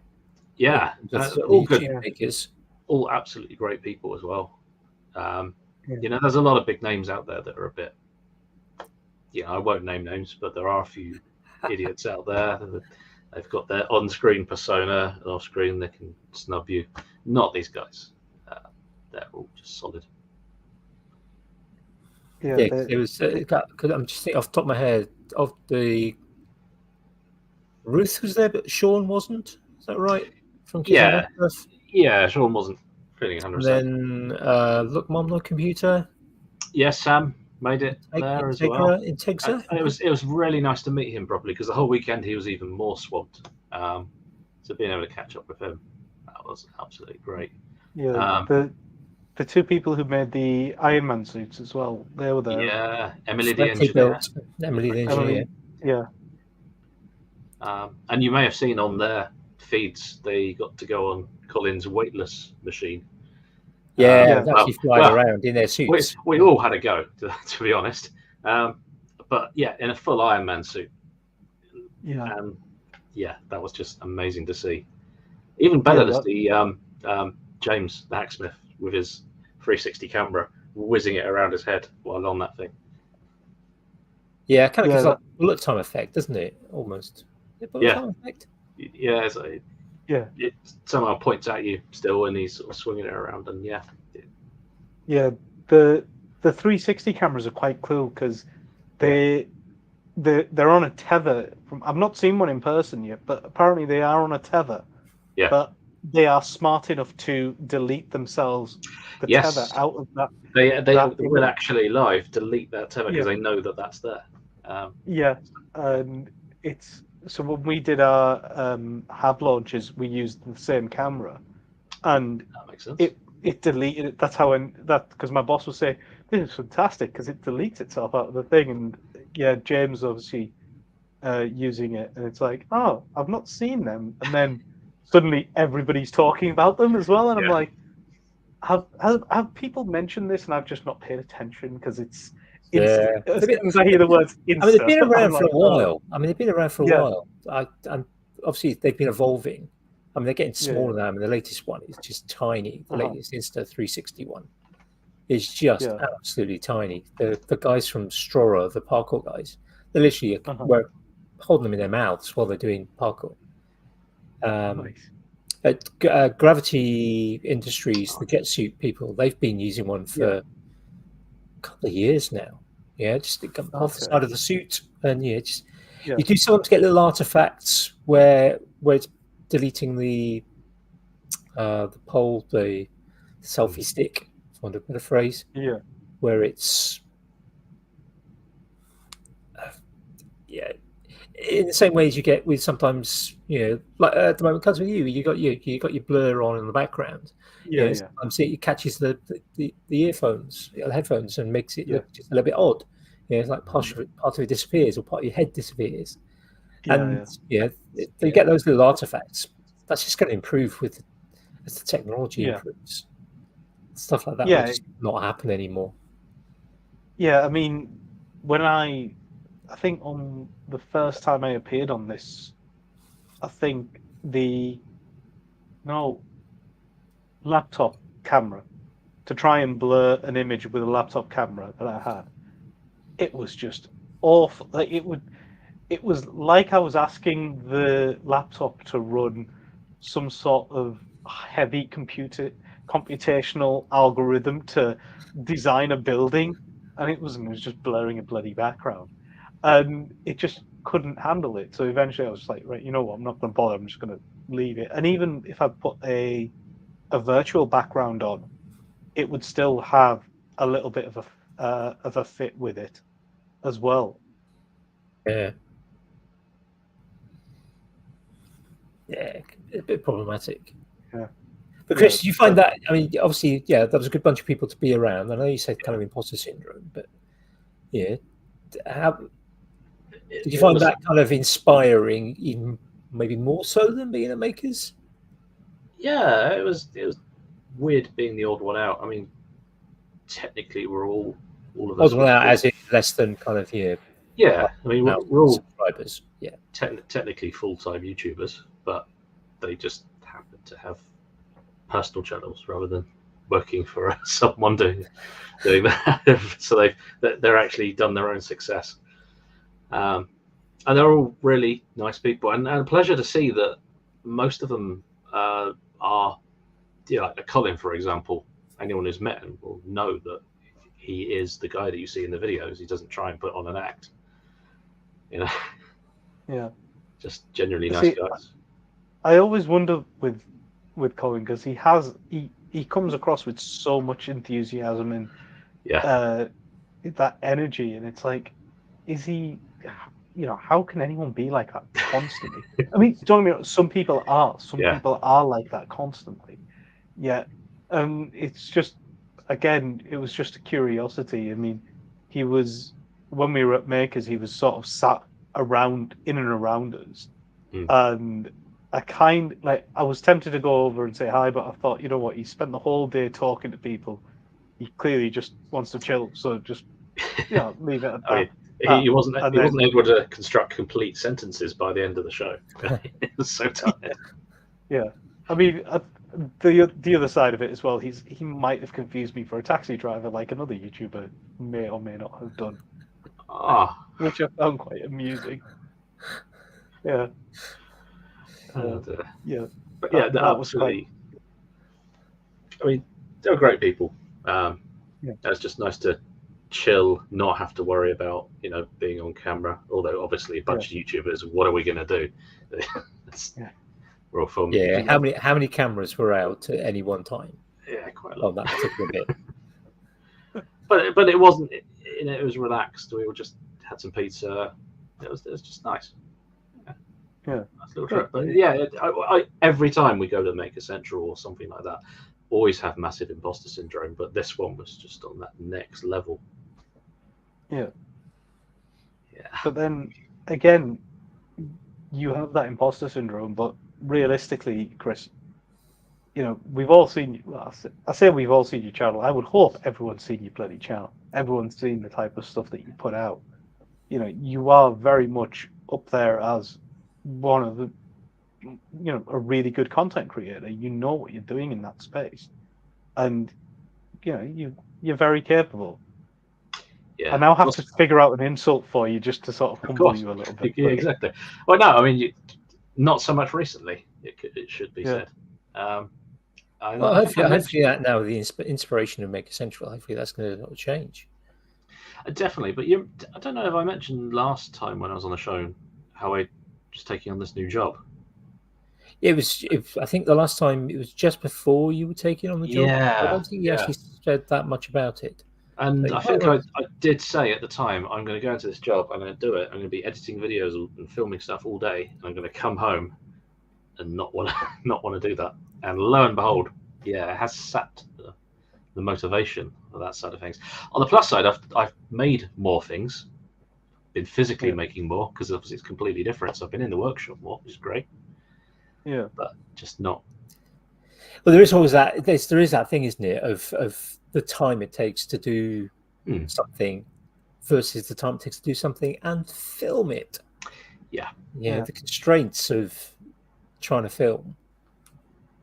yeah, Just sort of all good, YouTube makers. all absolutely great people as well. Um, yeah, there's a lot of big names out there that are a bit. I won't name names, but there are a few idiots out there that They've got their on-screen persona, and off-screen they can snub you. Not these guys. They're all just solid. Yeah, Yeah, it was because I'm just thinking off the top of my head of the Ruth was there, but Sean wasn't. Is that right? From Kids on Yeah, Earth. yeah. Sean wasn't feeling 100%. And then Look Mom No Computer. Yes, Sam made it there as well. Integra. It was really nice to meet him properly because the whole weekend he was even more swamped. So being able to catch up with him, that was absolutely great. Yeah, the two people who made the Iron Man suits as well, they were there. Yeah, Emily the engineer. Emily the engineer. Yeah. And you may have seen on their feeds they got to go on Colin's weightless machine. Yeah, actually flying around in their suits. We all had a go, to be honest. But yeah, in a full Iron Man suit. Yeah. Yeah, that was just amazing to see. Even better to see James the hacksmith with his 360 camera whizzing it around his head while on that thing. Yeah, kind of gives like a bullet time effect, doesn't it? Almost. Yeah. Time effect? Yeah, it somehow points at you still when he's sort of swinging it around, and yeah. Yeah, the 360 cameras are quite cool because they're on a tether. I've not seen one in person yet, but apparently they are on a tether. Yeah. But they are smart enough to delete themselves the tether out of that. They will actually live delete that tether because they know that that's there. It's so when we did our HAV launches, we used the same camera, and that makes sense. It deleted it. That's how because my boss would say this is fantastic because it deletes itself out of the thing, and yeah, James obviously using it, and it's like, oh, I've not seen them, and then suddenly everybody's talking about them as well, and I'm like, have people mentioned this, and I've just not paid attention because it's. As soon as I hear the words Insta, they've been around for a while. They've been around for a while. And obviously, they've been evolving. They're getting smaller now. The latest one is just tiny. The latest Insta 361 is just absolutely tiny. The guys from Strora, the parkour guys, they literally were holding them in their mouths while they're doing parkour. Nice. At Gravity Industries, the jet suit people, they've been using one for a couple of years now. Yeah, just off the side of the suit, and you do something to get little artifacts where it's deleting the pole, the selfie stick, for want of a better phrase. Yeah, where it's in the same way as you get with sometimes, like at the moment, comes with you got your blur on in the background. Sometimes it catches the earphones, the headphones, and makes it look just a little bit odd. It's like part of it disappears, or part of your head disappears. They get those little artifacts. That's just going to improve as the technology improves. Stuff like that will just not happen anymore. Yeah, I mean, when I think on the first time I appeared on this, I think laptop camera, to try and blur an image with a laptop camera that I had, it was just awful. Like it was like I was asking the laptop to run some sort of heavy computational algorithm to design a building, and it was just blurring a bloody background, and it just couldn't handle it. So eventually I was like, right, you know what, I'm not going to bother, I'm just going to leave it. And even if I put a virtual background on, it would still have a little bit of a fit with it as well. Yeah, a bit problematic. Yeah. But Chris, did you find that? I mean, obviously, there was a good bunch of people to be around. I know you said kind of imposter syndrome, but did you find that kind of inspiring, even maybe more so than being at Makers? Yeah, it was weird being the odd one out. I mean, technically, we're all of us. Odd one out, as in less than kind of Yeah, I mean, we're all subscribers. Yeah, technically full-time YouTubers, but they just happen to have personal channels rather than working for someone doing that. So they're actually done their own success. and they're all really nice people, and a pleasure to see that most of them are, like Colin, for example. Anyone who's met him will know that he is the guy that you see in the videos. He doesn't try and put on an act, you know. Yeah. Just generally nice See, guys. I always wonder with Colin because he comes across with so much enthusiasm and Yeah, that energy, and it's like, is he? How can anyone be like that constantly? I mean, don't get me wrong, some people are. Some yeah, people are like that constantly. Yeah, it's just again, it was just a curiosity. I mean, he was when we were at Makers, he was sort of sat around in and around us, mm. and I was tempted to go over and say hi, but I thought, you know what, he spent the whole day talking to people. He clearly just wants to chill, so just leave it at I mean, that. he wasn't And he wasn't then able to construct complete sentences by the end of the show. He was so tired. yeah, I mean, the other side of it as well, he might have confused me for a taxi driver, like another YouTuber may or may not have done, Ah, which I found quite amusing. Yeah, uh, and, yeah, but yeah, that they're that was quite absolutely. I mean, they're great people. yeah, It's just nice to chill, not have to worry about being on camera. Although obviously a yeah, bunch of YouTubers, what are we going to do? yeah, We're all filming each Yeah, yeah, how many cameras were out at any one time other. Yeah, quite a lot. on that particular bit? But it wasn't. It was relaxed. We all just had some pizza. It was just nice. Yeah, yeah, nice little yeah, trip. But yeah, every time we go to Maker Central or something like that, always have massive imposter syndrome. But this one was just on that next level. yeah. Yeah, But then again, you have that imposter syndrome, but realistically, Chris, we've all seen. Well, I say we've all seen your channel. I would hope everyone's seen your bloody channel. Everyone's seen the type of stuff that you put out. You are very much up there as one of the, a really good content creator. You know what you're doing in that space, and you're very capable. I yeah. now have Well, to figure out an insult for you just to sort of of humble course. you a little bit. Yeah, But exactly. Well, no, I mean, not so much recently. It should be yeah, said. Um, Well, I think I hopefully mentioned that now with the inspiration of Maker Central, hopefully that's going to change. definitely, but I don't know if I mentioned last time when I was on the show how I was taking on this new job. It was. I think the last time it was just before you were taking on the job. I Yeah, don't think you yeah. actually said that much about it. So And you I might think want I did say at the time, I'm going to go into this job, I'm going to do it, I'm going to be editing videos and filming stuff all day, and I'm going to come home and not want to not want to do that. And lo and behold, yeah, it has sapped the motivation of that side of things. On the plus side, I've made more things, been physically yeah, making more because obviously it's completely different. So I've been in the workshop more, which is great, yeah, but just not. Well, there is always that. There is that thing, isn't it, of the time it takes to do Hmm. something versus the time it takes to do something and film it. Yeah, Yeah, yeah, the constraints of trying to film.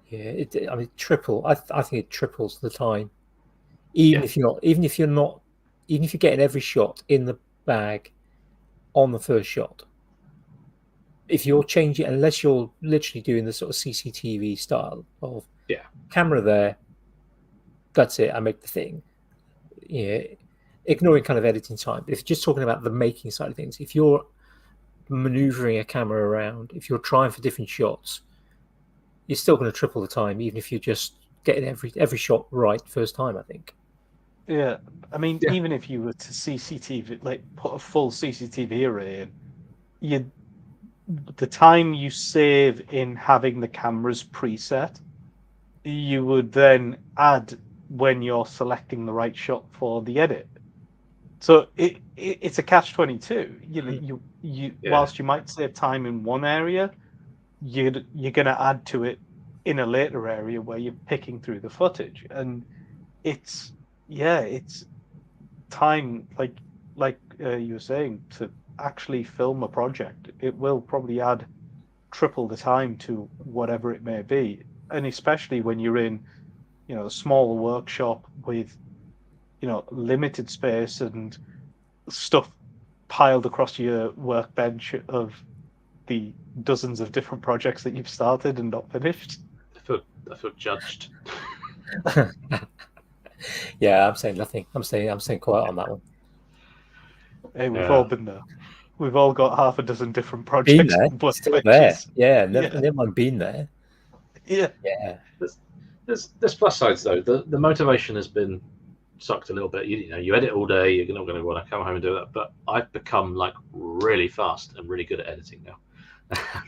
Yeah, I mean, I think it triples the time. yeah, Even if you're getting every shot in the bag on the first shot. If you're changing, unless you're literally doing the sort of CCTV style of yeah, camera there, that's it. I make the thing. Yeah, ignoring kind of editing time. But if you're just talking about the making side of things, if you're maneuvering a camera around, if you're trying for different shots, you're still going to triple the time, even if you're just getting every shot right first time. I think. yeah. I mean, yeah, even if you were to CCTV, like put a full CCTV array in, you the time you save in having the cameras preset, you would then add when you're selecting the right shot for the edit. So it's a catch 22. You yeah, whilst you might save time in one area, you're gonna add to it in a later area where you're picking through the footage, and it's it's time like you were saying to actually film a project. It will probably add triple the time to whatever it may be, and especially when you're in a smaller workshop with limited space and stuff piled across your workbench of the dozens of different projects that you've started and not finished? I feel judged. Yeah, I'm saying nothing. I'm staying quiet on that one. Hey, we've all Yeah. been there. We've all got half a dozen different Been projects there, on still there. workbenches. Yeah, Yeah. never mind been there. Yeah. Yeah. There's plus sides though. The motivation has been sucked a little bit. You know, you edit all day. You're not going to want to come home and do that. But I've become like really fast and really good at editing now.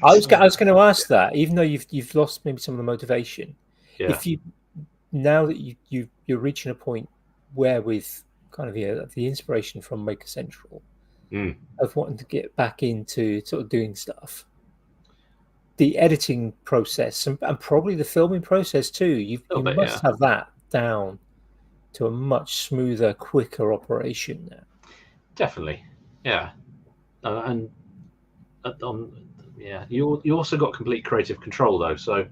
I was going to ask that. Even though you've lost maybe some of the motivation, Yeah. if you now that you're reaching a point where with kind of the inspiration from Maker Central of wanting to get back into sort of doing stuff, the editing process and probably the filming process too, you must have that down to a much smoother, quicker operation now. Definitely, yeah. You also got complete creative control though. So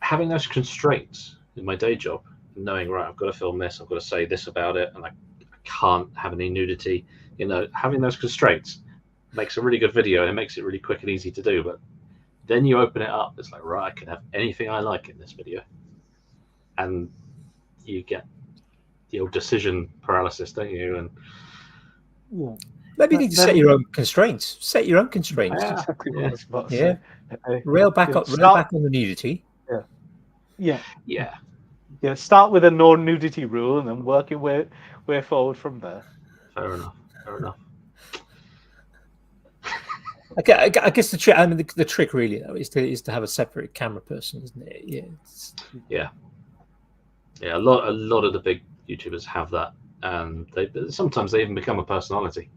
having those constraints in my day job, knowing right, I've got to film this, I've got to say this about it, and I can't have any nudity. You know, having those constraints makes a really good video and it makes it really quick and easy to do. But then you open it up, it's like, right, I can have anything I like in this video, and you get the old decision paralysis, don't you? And maybe you need to set your own constraints. Set your own constraints. Yeah. Exactly what I was about to Yeah. say. Rail back on the nudity. Yeah. Start with a no nudity rule and then work your way forward from there. Fair enough. I guess the trick really though is to have a separate camera person, isn't it? Yeah. A lot of the big YouTubers have that, and sometimes they even become a personality.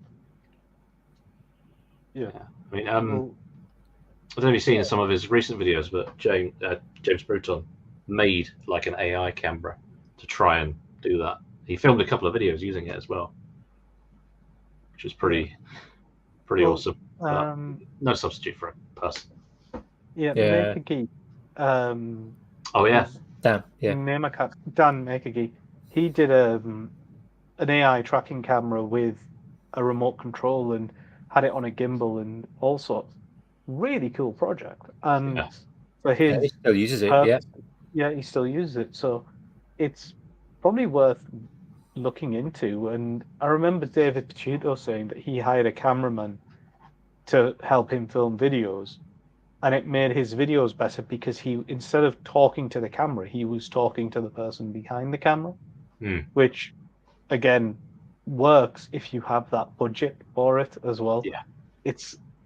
Yeah. I mean, I don't know if you've seen some of his recent videos, but James Bruton made like an AI camera to try and do that. He filmed a couple of videos using it as well, which is pretty awesome. But no substitute for a person. Yeah. Maker Oh yeah. Dan. Yeah. Dan Makergeek. He did an AI tracking camera with a remote control and had it on a gimbal and all sorts. Really cool project. And for his he still uses it. purpose, he still uses it. So it's probably worth looking into. And I remember David Picciuto saying that he hired a cameraman to help him film videos, and it made his videos better because he, instead of talking to the camera, he was talking to the person behind the camera, which again works if you have that budget for it as well.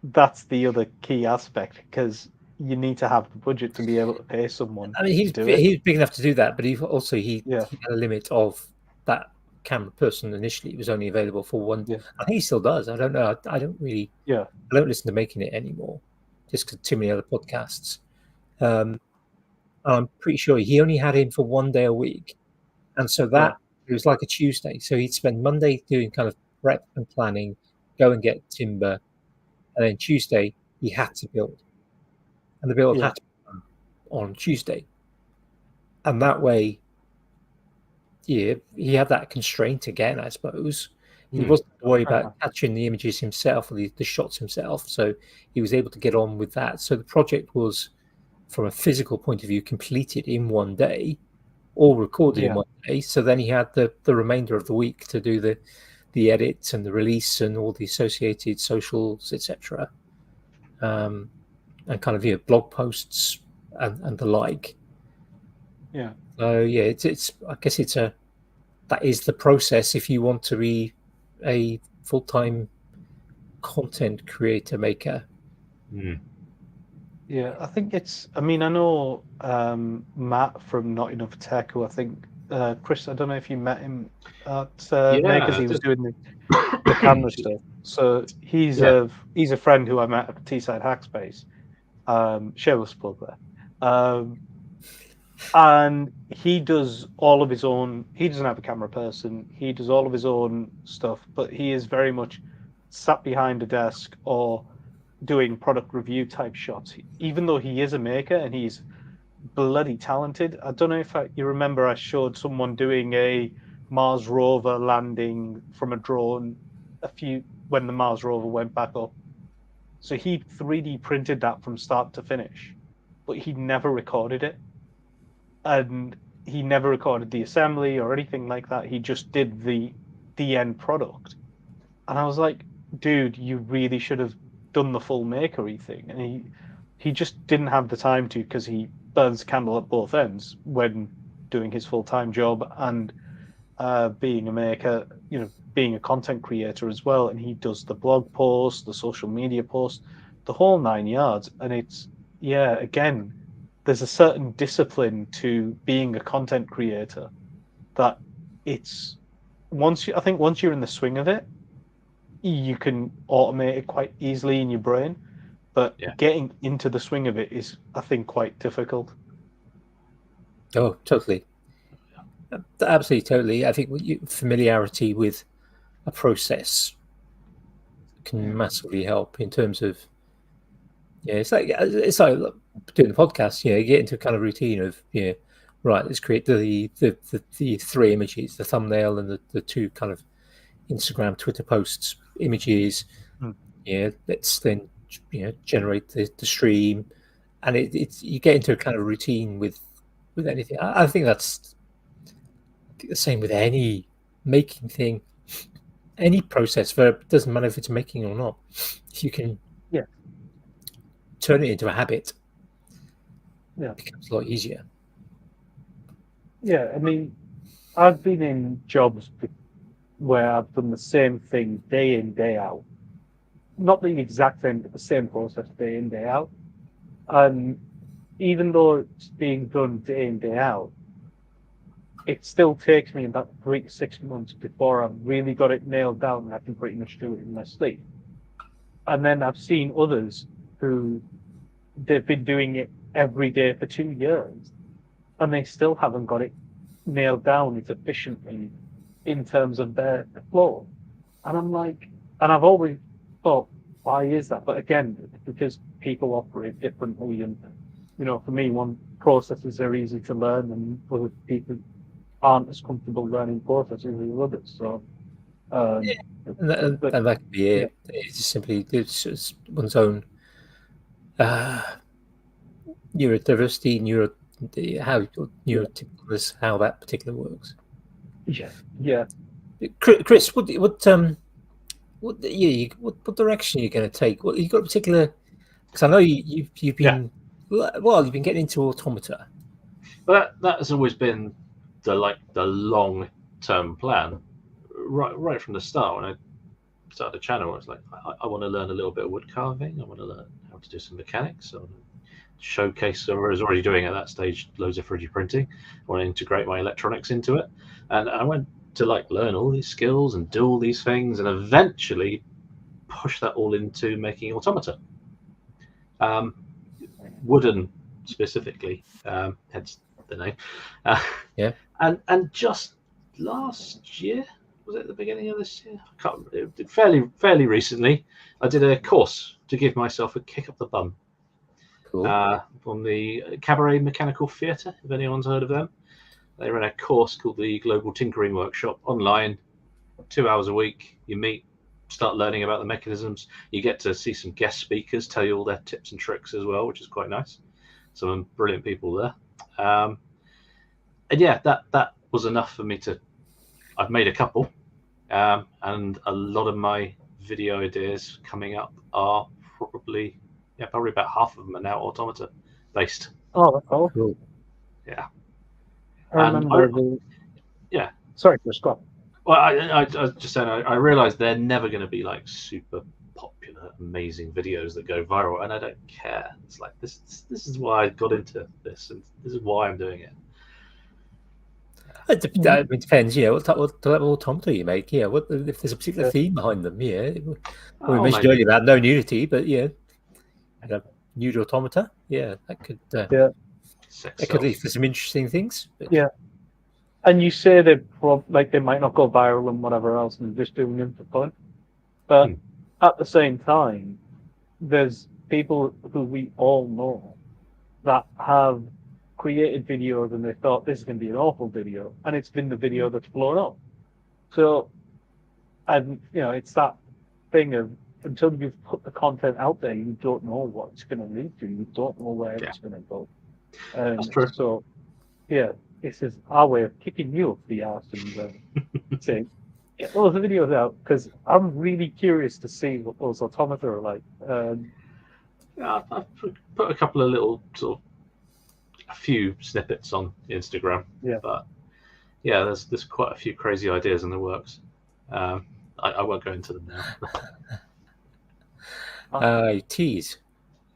That's the other key aspect, because you need to have the budget to be able to pay someone. I mean, he's big enough to do that, but he had a limit of that camera person. Initially, it was only available for one. I think he still does. I don't know. I don't really. I don't listen to Making It anymore, just because too many other podcasts. I'm pretty sure he only had him for 1 day a week, and so that it was like a Tuesday. So he'd spend Monday doing kind of prep and planning, go and get timber, and then Tuesday he had to build, and the build had to be done on Tuesday, and that way, he had that constraint again, I suppose. He wasn't worried about catching the images himself or the shots himself, so he was able to get on with that. So the project was, from a physical point of view, completed in 1 day, all recorded in 1 day. So then he had the remainder of the week to do the edits and the release and all the associated socials, etc., and kind of blog posts and the like. Yeah. So it's I guess that is the process if you want to be a full-time content creator maker. Yeah, I think I know Matt from Not Enough Tech, who I think Chris, I don't know if you met him at Makers. He was doing the camera stuff. So he's a friend who I met at Teesside Hackspace. Shameless plug there. And he does all of his own. He doesn't have a camera person. He does all of his own stuff, but he is very much sat behind a desk or doing product review type shots. Even though he is a maker and he's bloody talented. I don't know if you remember, I showed someone doing a Mars rover landing from a drone when the Mars rover went back up. So he 3D printed that from start to finish, but he never recorded it. And he never recorded the assembly or anything like that. He just did the end product. And I was like, dude, you really should have done the full makery thing. And he just didn't have the time to, because he burns candle at both ends when doing his full-time job and being a maker, being a content creator as well. And he does the blog posts, the social media posts, the whole 9 yards. And it's, yeah, again, there's a certain discipline to being a content creator that it's I think once you're in the swing of it, you can automate it quite easily in your brain. But getting into the swing of it is, I think, quite difficult. Oh, totally. Absolutely, totally. I think familiarity with a process can massively help in terms of, it's like doing the podcast. You get into a kind of routine of, right, let's create the 3 images, the thumbnail and the 2 kind of Instagram, Twitter posts, images. Let's then generate the stream, and it's you get into a kind of routine with anything. I think that's the same with any making thing, any process. It doesn't matter if it's making or not. If you can turn it into a habit, it becomes a lot easier. Yeah, I mean, I've been in jobs where I've done the same thing day in, day out. Not the exact same, but the same process day in, day out. And even though it's being done day in, day out, it still takes me about 3 to 6 months before I've really got it nailed down and I can pretty much do it in my sleep. And then I've seen others who they've been doing it every day for 2 years and they still haven't got it nailed down as efficiently in terms of their flow. And I'm like, and I've always thought, why is that? But again, because people operate differently. And, for me, one processes are easy to learn and other people aren't as comfortable learning processes as others. So, and that could be it. It's just simply just one's own neurodiversity, neurotypicalness, how that particular works. Yeah. Chris, what direction are you going to take? What you got a particular? Because I know you've been you've been getting into automata. Well, that has always been the long-term plan, right from the start. When I started the channel, I was like, I want to learn a little bit of wood carving. I want to learn how to do some mechanics. I want to showcase, or I was already doing at that stage, loads of 3D printing. I want to integrate my electronics into it, and I went to learn all these skills and do all these things, and eventually push that all into making automata, wooden specifically, hence the name. And just last year, was it the beginning of this year? I can't remember. Fairly recently, I did a course to give myself a kick up the bum. Cool. On the Cabaret Mechanical Theatre, if anyone's heard of them. They run a course called the Global Tinkering Workshop online, 2 hours a week. You meet, start learning about the mechanisms. You get to see some guest speakers tell you all their tips and tricks as well, which is quite nice. Some brilliant people there. And that was enough for me to. I've made a couple, and a lot of my video ideas coming up are probably about half of them are now automata based. Oh, that's cool. Yeah. I remember Sorry, Chris, go on. Well, I was just saying, I realize they're never going to be super popular, amazing videos that go viral, and I don't care. It's like this is why I got into this, and this is why I'm doing it. It depends, what type of automata you make. What if there's a particular theme behind them? We mentioned earlier about no nudity, but and a nude automata, that could that could lead to some interesting things. But... Yeah, and you say they might not go viral and whatever else, and just doing them for fun, but at the same time, there's people who we all know that have created videos and they thought this is going to be an awful video, and it's been the video that's blown up. So, and it's that thing of until you've put the content out there, you don't know what it's going to lead to. You don't know where Yeah. it's going to go. That's true. So, yeah, this is our way of kicking you up the arse and saying, get those videos out, because I'm really curious to see what those automata are like. Yeah, I've put a couple of little a few snippets on Instagram. Yeah. But yeah, there's quite a few crazy ideas in the works. I won't go into them now. Tease.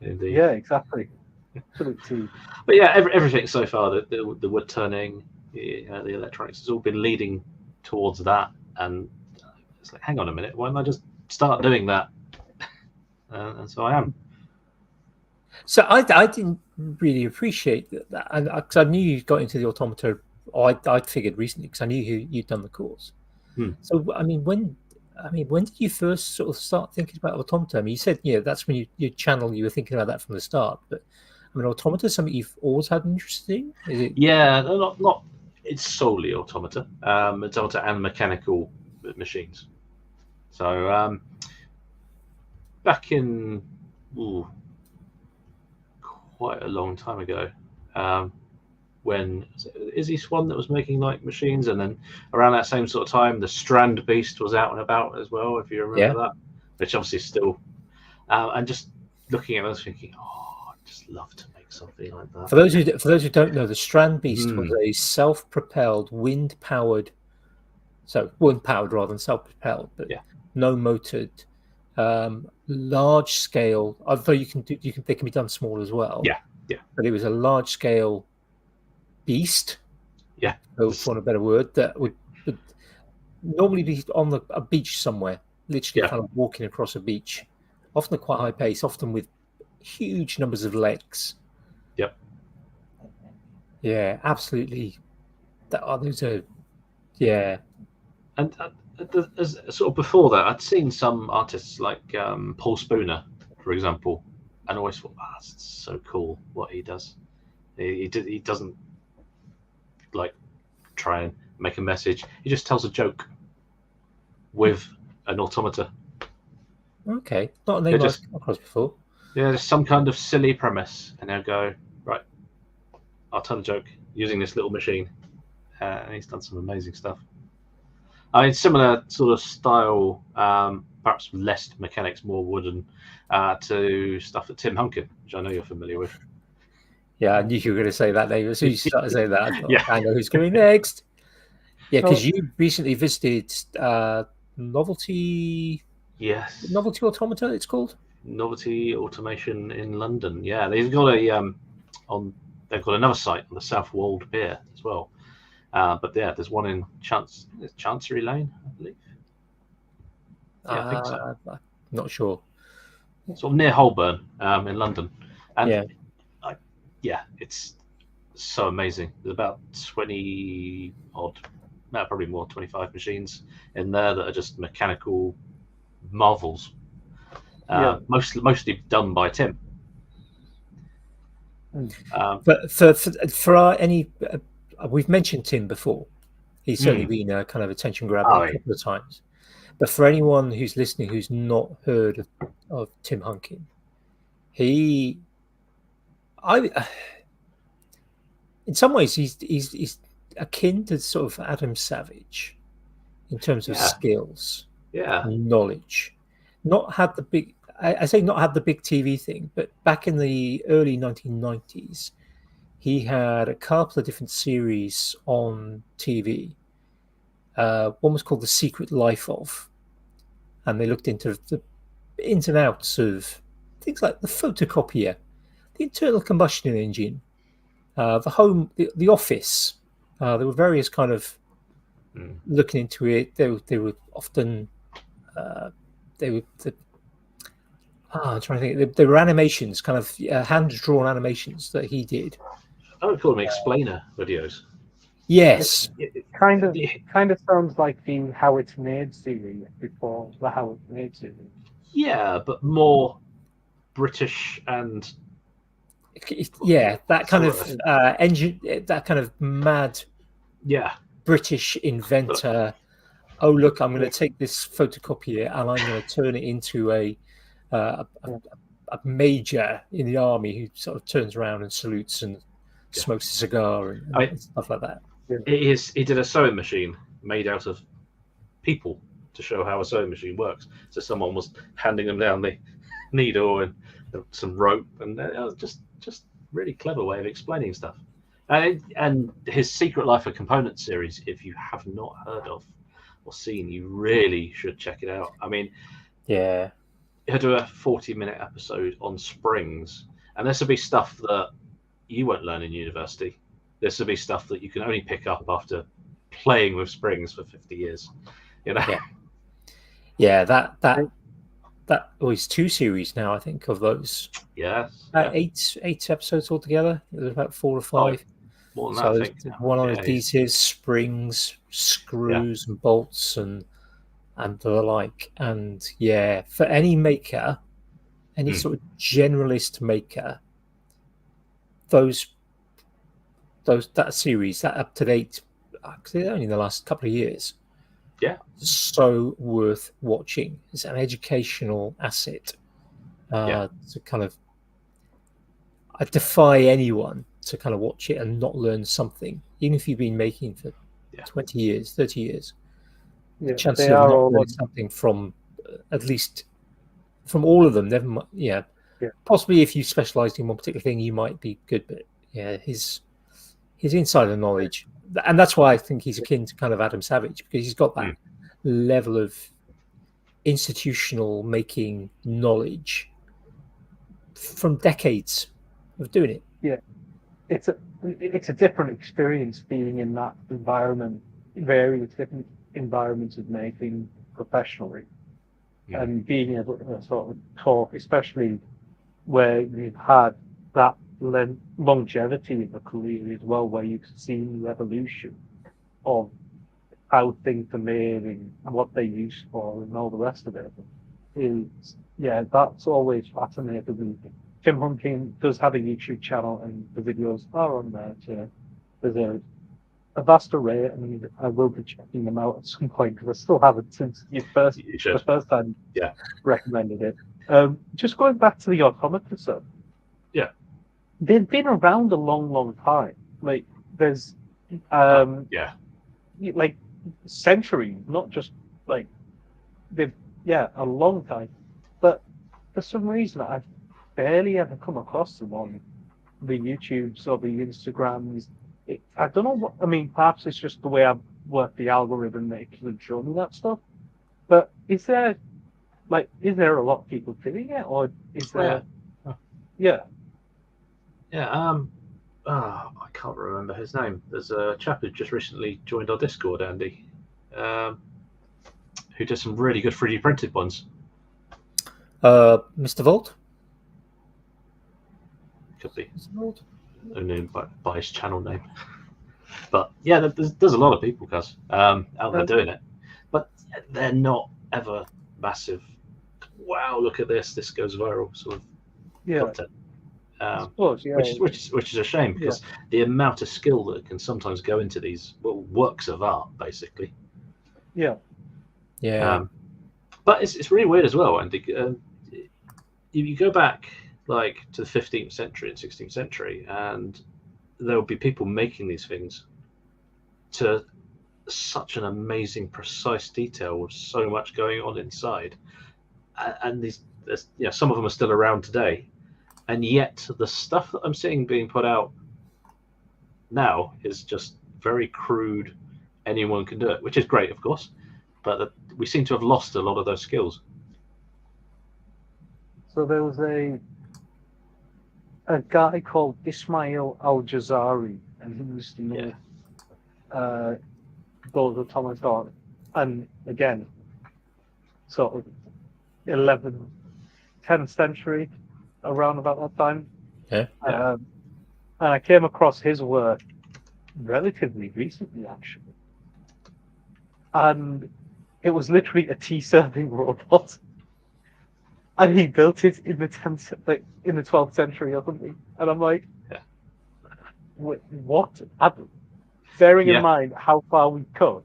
Indeed. Yeah, exactly. Absolute tea. But yeah, everything so far, the wood turning, the electronics, has all been leading towards that. And it's like, hang on a minute, why don't I just start doing that? And so I am. So I didn't really appreciate that, and because I knew you got into the automata, I'd figured recently because I knew you'd done the course. So I mean, when did you first sort of start thinking about automata? I mean, you said that's when your channel you were thinking about that from the start, but I mean, automata is something you've always had an interest in? Is it? Yeah, not. It's solely automata, automata and mechanical machines. So back in quite a long time ago, when Izzy Swan that was making like machines, and then around that same sort of time, the Strand Beast was out and about as well, if you remember that, which obviously still, and just looking at those, thinking, oh, I'd just love to make something like that. For those who don't know, the Strand Beast was a self-propelled, wind-powered rather than self-propelled, but no motored, large-scale. Although they can be done small as well. Yeah. But it was a large-scale beast. Yeah. For want of a better word, that would normally be on a beach somewhere, literally kind of walking across a beach, often at quite high pace, often with huge numbers of legs. Yep. Yeah, absolutely. Those are, And as sort of before that, I'd seen some artists like Paul Spooner, for example, and always thought, that's so cool what he does. He doesn't like try and make a message. He just tells a joke with an automata. Okay, not a name I've come across before. Yeah, there's some kind of silly premise, and they'll go, right, I'll tell a joke using this little machine. And he's done some amazing stuff. I mean, similar sort of style, perhaps less mechanics, more wooden, to stuff that Tim Hunkin, which I know you're familiar with. Yeah, I knew you were going to say that name. As soon as you started saying that, I thought, I know who's coming next. Yeah, because you recently visited Novelty. Yes. Novelty Automata, it's called. Novelty Automation in London. Yeah, they've got they've got another site on the South Wold Pier as well. But yeah, there's one in Chancery Lane, I believe. Yeah, I think so. I'm not sure. Sort of near Holborn, in London. And it's so amazing. There's about 20 odd, probably more, 25 machines in there that are just mechanical marvels. Mostly done by Tim. But for we've mentioned Tim before. He's certainly been a kind of attention grabber a couple of times. But for anyone who's listening who's not heard of Tim Hunkin, in some ways he's akin to sort of Adam Savage in terms of skills, knowledge. Not had the big TV thing, but back in the early 1990s, he had a couple of different series on TV. One was called The Secret Life of, and they looked into the ins and outs of things like the photocopier, the internal combustion engine, the home, the office. There were various kind of looking into it. They were often I'm trying to think. There were animations, kind of hand-drawn animations that he did. I would call them explainer videos. Yes. It kind of sounds like the How It's Made series before the How It's Made series. Yeah, but more British and that kind of engine, that kind of mad British inventor. oh look, I'm going to take this photocopier and I'm going to turn it into a major in the army who sort of turns around and salutes and smokes a cigar and stuff like that. He did a sewing machine made out of people to show how a sewing machine works. So someone was handing them down the needle and some rope, and it was just really clever way of explaining stuff. And his Secret Life of Components series, if you have not heard of or seen, you really should check it out. I mean, yeah, he'll do a 40-minute episode on springs, and this will be stuff that you won't learn in university. This will be stuff that you can only pick up after playing with springs for 50 years. You know? Yeah. That was 2 series now, I think, of those. Yes. 8 episodes altogether. There's about 4 or 5. More than that, I think. One on adhesives, springs, screws, and bolts, and the like. And yeah, for any maker, any sort of generalist maker, that series, that up to date, only in the last couple of years. Yeah. So worth watching. It's an educational asset. To kind of, I defy anyone to kind of watch it and not learn something, even if you've been making for 20 years, 30 years. The chances of not learning something from at least from all of them, never mind. Yeah. Possibly if you specialised in one particular thing, you might be good, but his insider knowledge, and that's why I think he's akin to kind of Adam Savage, because he's got that level of institutional making knowledge from decades of doing it. Yeah, it's a different experience being in that environment, various different environments of making professionally, and being able to sort of talk, especially where you've had that longevity in the career as well, where you've seen the evolution of how things are made and what they're used for and all the rest of it. That's always fascinating me. Tim Hunting does have a YouTube channel and the videos are on there too. There's a vast array. I mean, I will be checking them out at some point because I still haven't since the first time recommended it. Just going back to the automata stuff. Yeah. They've been around a long time. Like there's like centuries, not just like they've a long time. But for some reason I've barely ever come across them on the YouTubes or the Instagrams. I don't know what I mean, perhaps it's just the way I've worked the algorithm that it can show me that stuff. But is there a lot of people doing it, or is there I can't remember his name. There's a chap who just recently joined our Discord, Andy, who does some really good 3D printed ones. Mr. Volt? Could be. Only by his channel name. But yeah, there's a lot of people, Cuz, out there doing it. But they're not ever massive, wow, look at this goes viral sort of content. Which is a shame, because the amount of skill that can sometimes go into these works of art, basically. But it's really weird as well, and you go back like to the 15th century and 16th century, and there will be people making these things to such an amazing, precise detail with so much going on inside, and some of them are still around today. And yet, the stuff that I'm seeing being put out now is just very crude. Anyone can do it, which is great, of course. But we seem to have lost a lot of those skills. So there was a guy called Ismail Al-Jazari, and he used to make those automatons. And again, sort of 10th century, around about that time. And I came across his work relatively recently, actually. And it was literally a tea serving robot. And he built it in the 12th century or something. And I'm like, what? Bearing in mind how far we've come,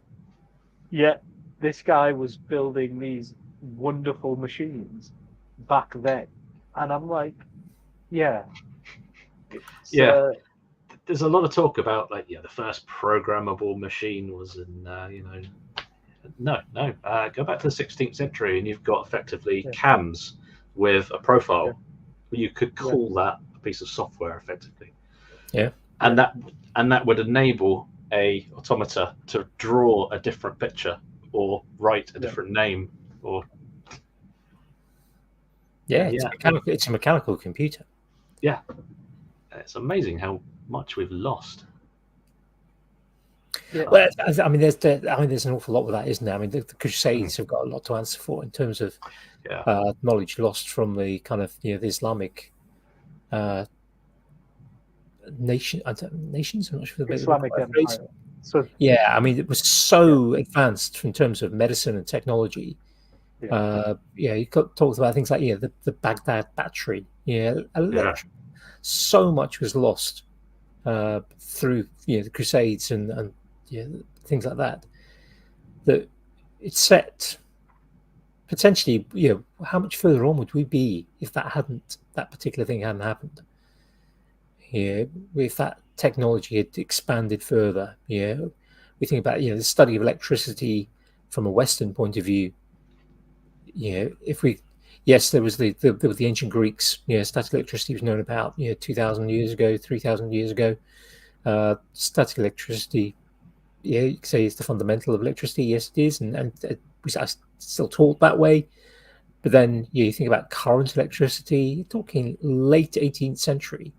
yet this guy was building these wonderful machines back then, and I'm like, yeah, it's Yeah, there's a lot of talk about like the first programmable machine was in no, go back to the 16th century and you've got effectively yeah, cams with a yeah, profile. You could yeah, call that a piece of software effectively, Yeah. and yeah, that would enable a automata to draw a different picture or write a yeah, different name or Yeah, yeah it's a mechanical computer. yeah. It's amazing how much we've lost. yeah, Well, I mean, there's an awful lot with that, isn't there? I mean, the Crusades have got a lot to answer for in terms of Yeah, knowledge lost from the kind of the Islamic uh, nations. I'm not sure the Islamic correct phrase. Empire. So Yeah, I mean, it was yeah, so advanced in terms of medicine and technology. yeah, Yeah, you talked about things like the Baghdad battery. Yeah, yeah, so much was lost through the Crusades and things like that. That it set potentially how much further on would we be if that particular thing hadn't happened? Yeah, if that technology had expanded further. Yeah, we think about the study of electricity from a Western point of view. If we yes, there was the ancient Greeks. Static electricity was known about 2,000 years ago, 3,000 years ago. Static electricity, you could say it's the fundamental of electricity. Yes, it is, and we are still taught that way. But then you think about current electricity. You're talking late 18th century.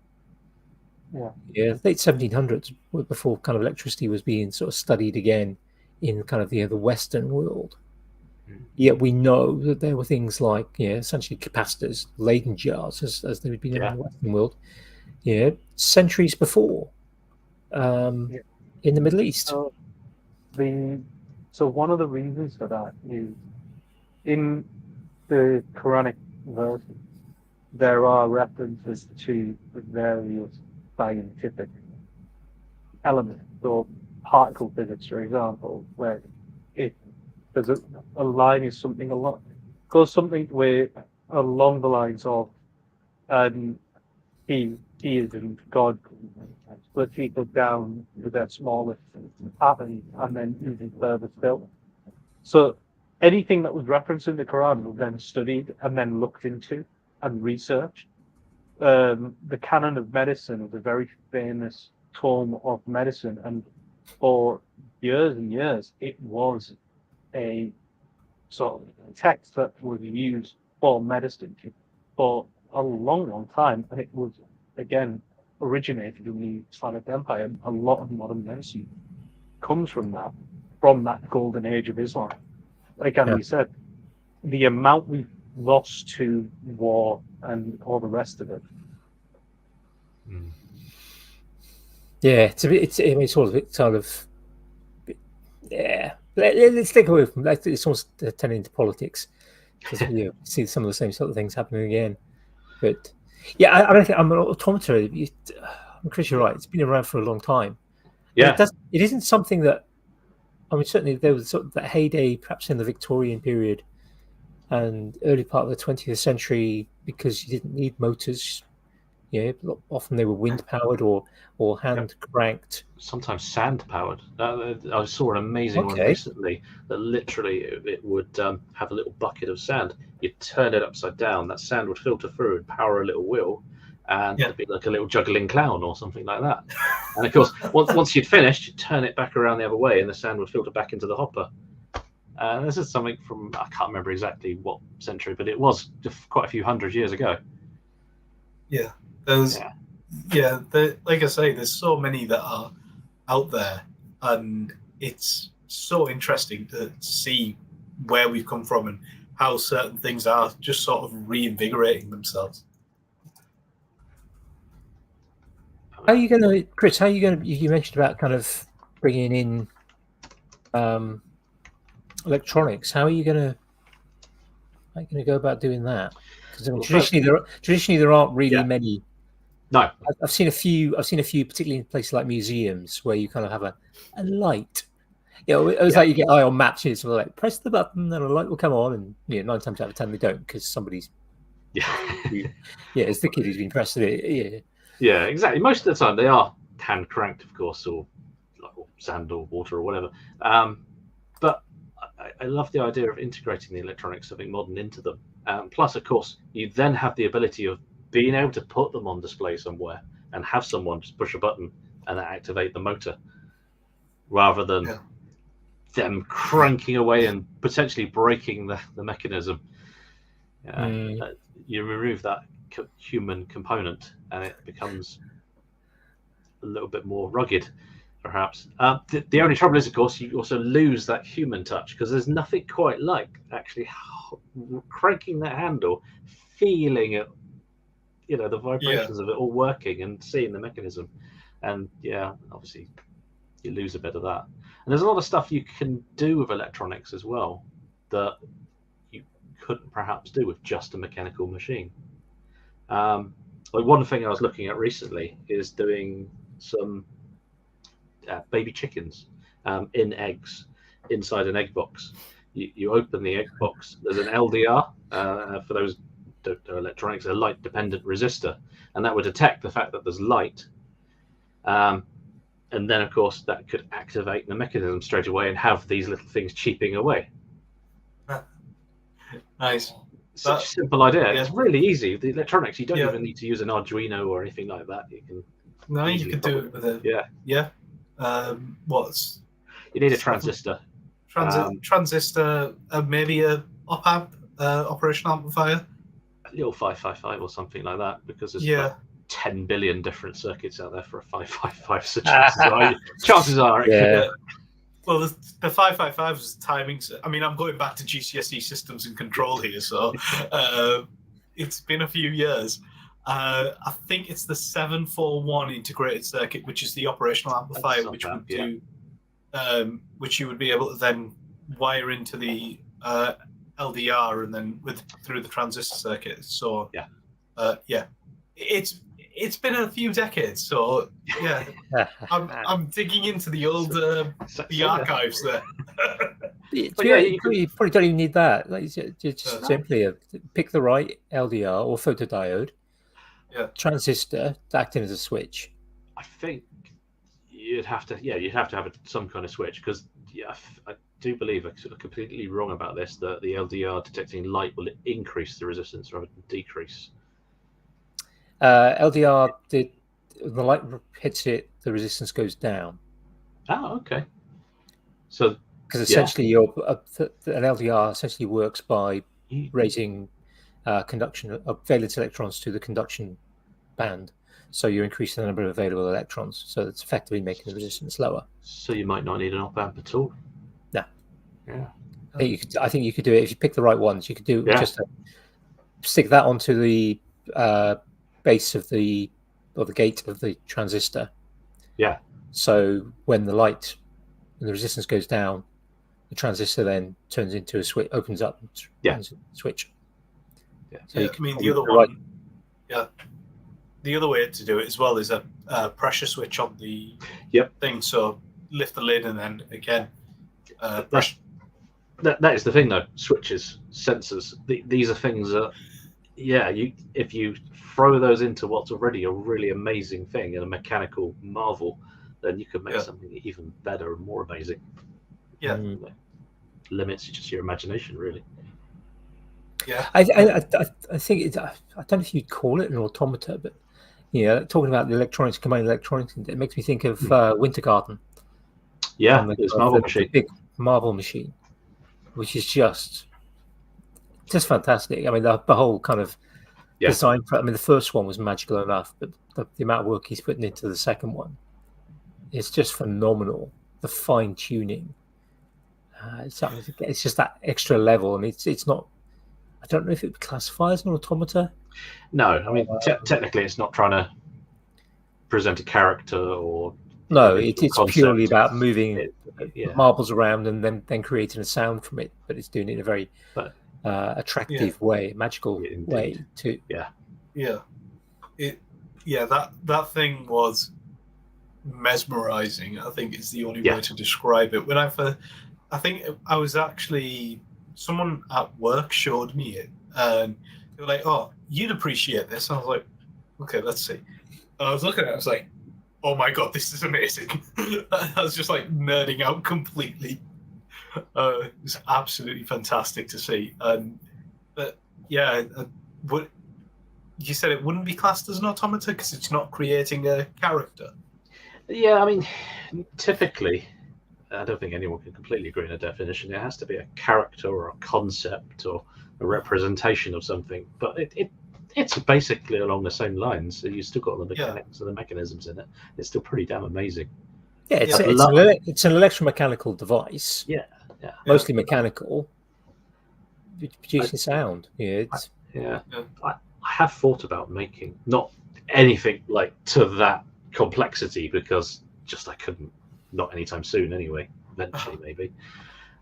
yeah, Yeah, late 1700s, before kind of electricity was being sort of studied again in kind of the Western world. Yet we know that there were things like essentially capacitors, Leyden jars, as they would be known in yeah, the Western world, centuries before yeah. in the Middle East. So the so one of the reasons for that is in the Quranic verses there are references to various scientific elements, or particle physics, for example, where it there's a line is something goes something with along the lines of um, he is in God split people down to their smallest atoms and then even further still. So anything that was referenced in the Quran was then studied and then looked into and researched. The canon of medicine was a very famous tome of medicine, and for years and years, it was a sort of text that was used for medicine for a long, long time, and it was again originated in the Islamic Empire. A lot of modern medicine comes from that golden age of Islam. Like Yeah, Andy said, the amount we've lost to war and all the rest of it. yeah, it's all a bit sort of yeah. Let's take away from that. It's almost turning into politics because you see some of the same sort of things happening again. But yeah, I don't think I'm an automata. I'm pretty sure Yeah, right. It's been around for a long time, and yeah. it isn't something that I mean. Certainly, there was sort of that heyday, perhaps in the Victorian period and early part of the 20th century, because you didn't need motors. Often they were wind powered or hand cranked. Sometimes sand powered. I saw an amazing one Okay, recently that literally it would have a little bucket of sand. You'd turn it upside down, that sand would filter through and power a little wheel, and Yeah. it'd be like a little juggling clown or something like that. And of course, once you'd finished, you'd turn it back around the other way, and the sand would filter back into the hopper. This is something from I can't remember exactly what century, but it was just quite a few hundred years ago. Yeah, those. Yeah. Yeah, like I say, there's so many that are out there, and it's so interesting to see where we've come from and how certain things are just sort of reinvigorating themselves. how are you going to, Chris? How are you going to? You mentioned about kind of bringing in electronics. How are you going to go about doing that? Because I mean, Well, traditionally there aren't really Yeah. many. No, I've seen a few, particularly in places like museums, where you kind of have a light. It was Yeah. like you get ion maps, sort of like press the button and a light will come on, and 9 times out of 10 they don't because somebody's it's the kid who's been pressing it. Yeah, exactly. Most of the time they are hand cranked, of course, or sand or water or whatever. But I love the idea of integrating the electronics, something modern into them. Plus, of course, you then have the ability of being able to put them on display somewhere and have someone just push a button and activate the motor, rather than them cranking away and potentially breaking the mechanism. You remove that human component and it becomes a little bit more rugged, perhaps. The only trouble is, of course, you also lose that human touch, because there's nothing quite like actually cranking that handle, feeling it, the vibrations of it all working and seeing the mechanism. And obviously you lose a bit of that. And there's a lot of stuff you can do with electronics as well that you couldn't perhaps do with just a mechanical machine. Like one thing I was looking at recently is doing some baby chickens in eggs inside an egg box. You open the egg box. There's an LDR for those don't know electronics, a light dependent resistor, and that would detect the fact that there's light. And then, of course, that could activate the mechanism straight away and have these little things cheeping away. Nice. Such a simple idea. It's really easy. The electronics, you don't even need to use an Arduino or anything like that. You can. No, you could do it with a. Yeah. What's? You need a transistor. Transistor, maybe a op-amp, operational amplifier. A little 555 or something like that, because there's 10 billion different circuits out there for a 555. So chances are, Well, the 555 is timing. I mean, I'm going back to GCSE systems and control here, so it's been a few years. I think it's the 741 integrated circuit, which is the operational amplifier, which would do, which you would be able to then wire into the LDR and then through the transistor circuit. So it's been a few decades, so I'm digging into the old the archives there. You probably don't even need that. Like, just simply pick the right LDR or photodiode, transistor acting as a switch. I think you'd have to have some kind of switch, because I do believe I'm completely wrong about this, that the LDR detecting light will increase the resistance rather than decrease. LDR, the light hits it, the resistance goes down. Oh, okay. So because essentially an LDR essentially works by raising conduction of valence electrons to the conduction band. So you're increasing the number of available electrons. So it's effectively making the resistance lower. So you might not need an op amp at all. No. Yeah. I think you could do it if you pick the right ones. You could do just stick that onto the base of the gate of the transistor. Yeah. So when the light and the resistance goes down, the transistor then turns into a switch, opens up, and switch. Yeah. So I mean, the other one. Yeah. The other way to do it as well is a pressure switch on the thing. So lift the lid and then again pressure. That is the thing, though. Switches, sensors. These are things that, if you throw those into what's already a really amazing thing and a mechanical marvel, then you could make something even better and more amazing. Yeah. Limits just your imagination, really. Yeah. I think it's, I don't know if you'd call it an automata, but talking about the electronics, combined electronics, it makes me think of Winter Garden. Yeah, it's Marvel machine. The big Marvel machine, which is just fantastic. I mean, the whole kind of design. I mean, the first one was magical enough, but the amount of work he's putting into the second one is just phenomenal. The fine tuning, it's just that extra level. I mean, it's not. I don't know if it would classify as an automata. No, I mean technically, it's not trying to present a character or. No, it's purely about moving marbles around and then creating a sound from it. But it's doing it in a very attractive way, magical way too. Yeah. Yeah. That thing was mesmerizing. I think is the only Yeah. way to describe it. When I think I was actually someone at work showed me it, and they were like, "Oh, you'd appreciate this." And I was like, "Okay, let's see." And I was looking at it, I was like, "Oh my god, this is amazing!" I was just like nerding out completely. It was absolutely fantastic to see, and but yeah, what you said it wouldn't be classed as an automata because it's not creating a character. Yeah, I mean, typically, I don't think anyone can completely agree on a definition. It has to be a character or a concept or a representation of something, but it's basically along the same lines. So you've still got the mechanics and the mechanisms in it. It's still pretty damn amazing. Yeah, it's an electromechanical device. Yeah, mostly mechanical, producing sound. I have thought about making not anything like to that complexity because just I couldn't, not anytime soon anyway. Eventually, maybe.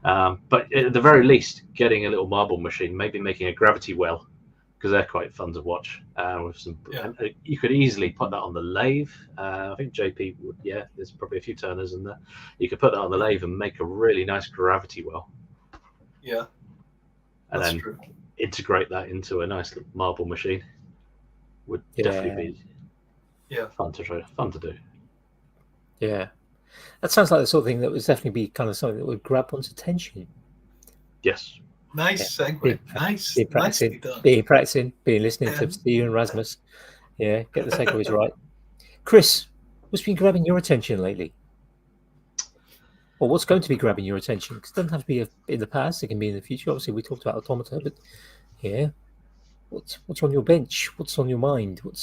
But at the very least, getting a little marble machine, maybe making a gravity well, because they're quite fun to watch. With some, and you could easily put that on the lathe. I think JP would. Yeah, there's probably a few turners in there. You could put that on the lathe and make a really nice gravity well. Yeah, and that's then true. Integrate that into a nice little marble machine. Would definitely be fun to do. Yeah, that sounds like the sort of thing that would definitely be kind of something that would grab one's attention. Yes. Nice segue. Nice. Being practicing, being listening to Steve and Rasmus. Yeah, get the segues right. Chris, what's been grabbing your attention lately? Or what's going to be grabbing your attention? Because it doesn't have to be in the past; it can be in the future. Obviously, we talked about automata, but yeah, what's on your bench? What's on your mind? What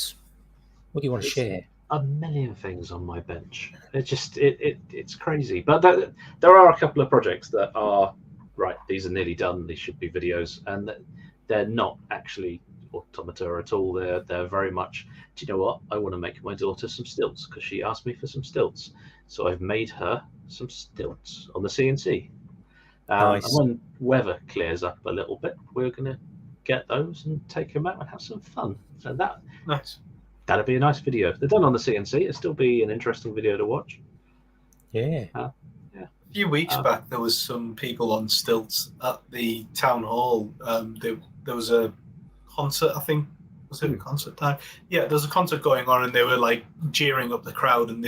do you want to share? A million things on my bench. It's crazy. But there are a couple of projects that are right. These are nearly done. These should be videos, and they're not actually automata at all. They're very much. Do you know what? I want to make my daughter some stilts because she asked me for some stilts. So I've made her some stilts on the CNC. Nice. And when weather clears up a little bit, we're going to get those and take them out and have some fun. So that'd be a nice video. They're done on the CNC. It'll still be an interesting video to watch. Yeah. A few weeks back, there was some people on stilts at the town hall. There was a concert, I think. Was it a concert time? Yeah, there was a concert going on, and they were like jeering up the crowd, and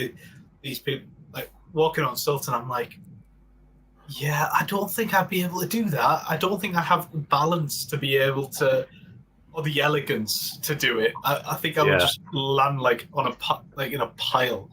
these people like walking on stilts, and I'm like, yeah, I don't think I'd be able to do that. I don't think I have the balance to be able to, or the elegance to do it. I think I would just land like on in a pile.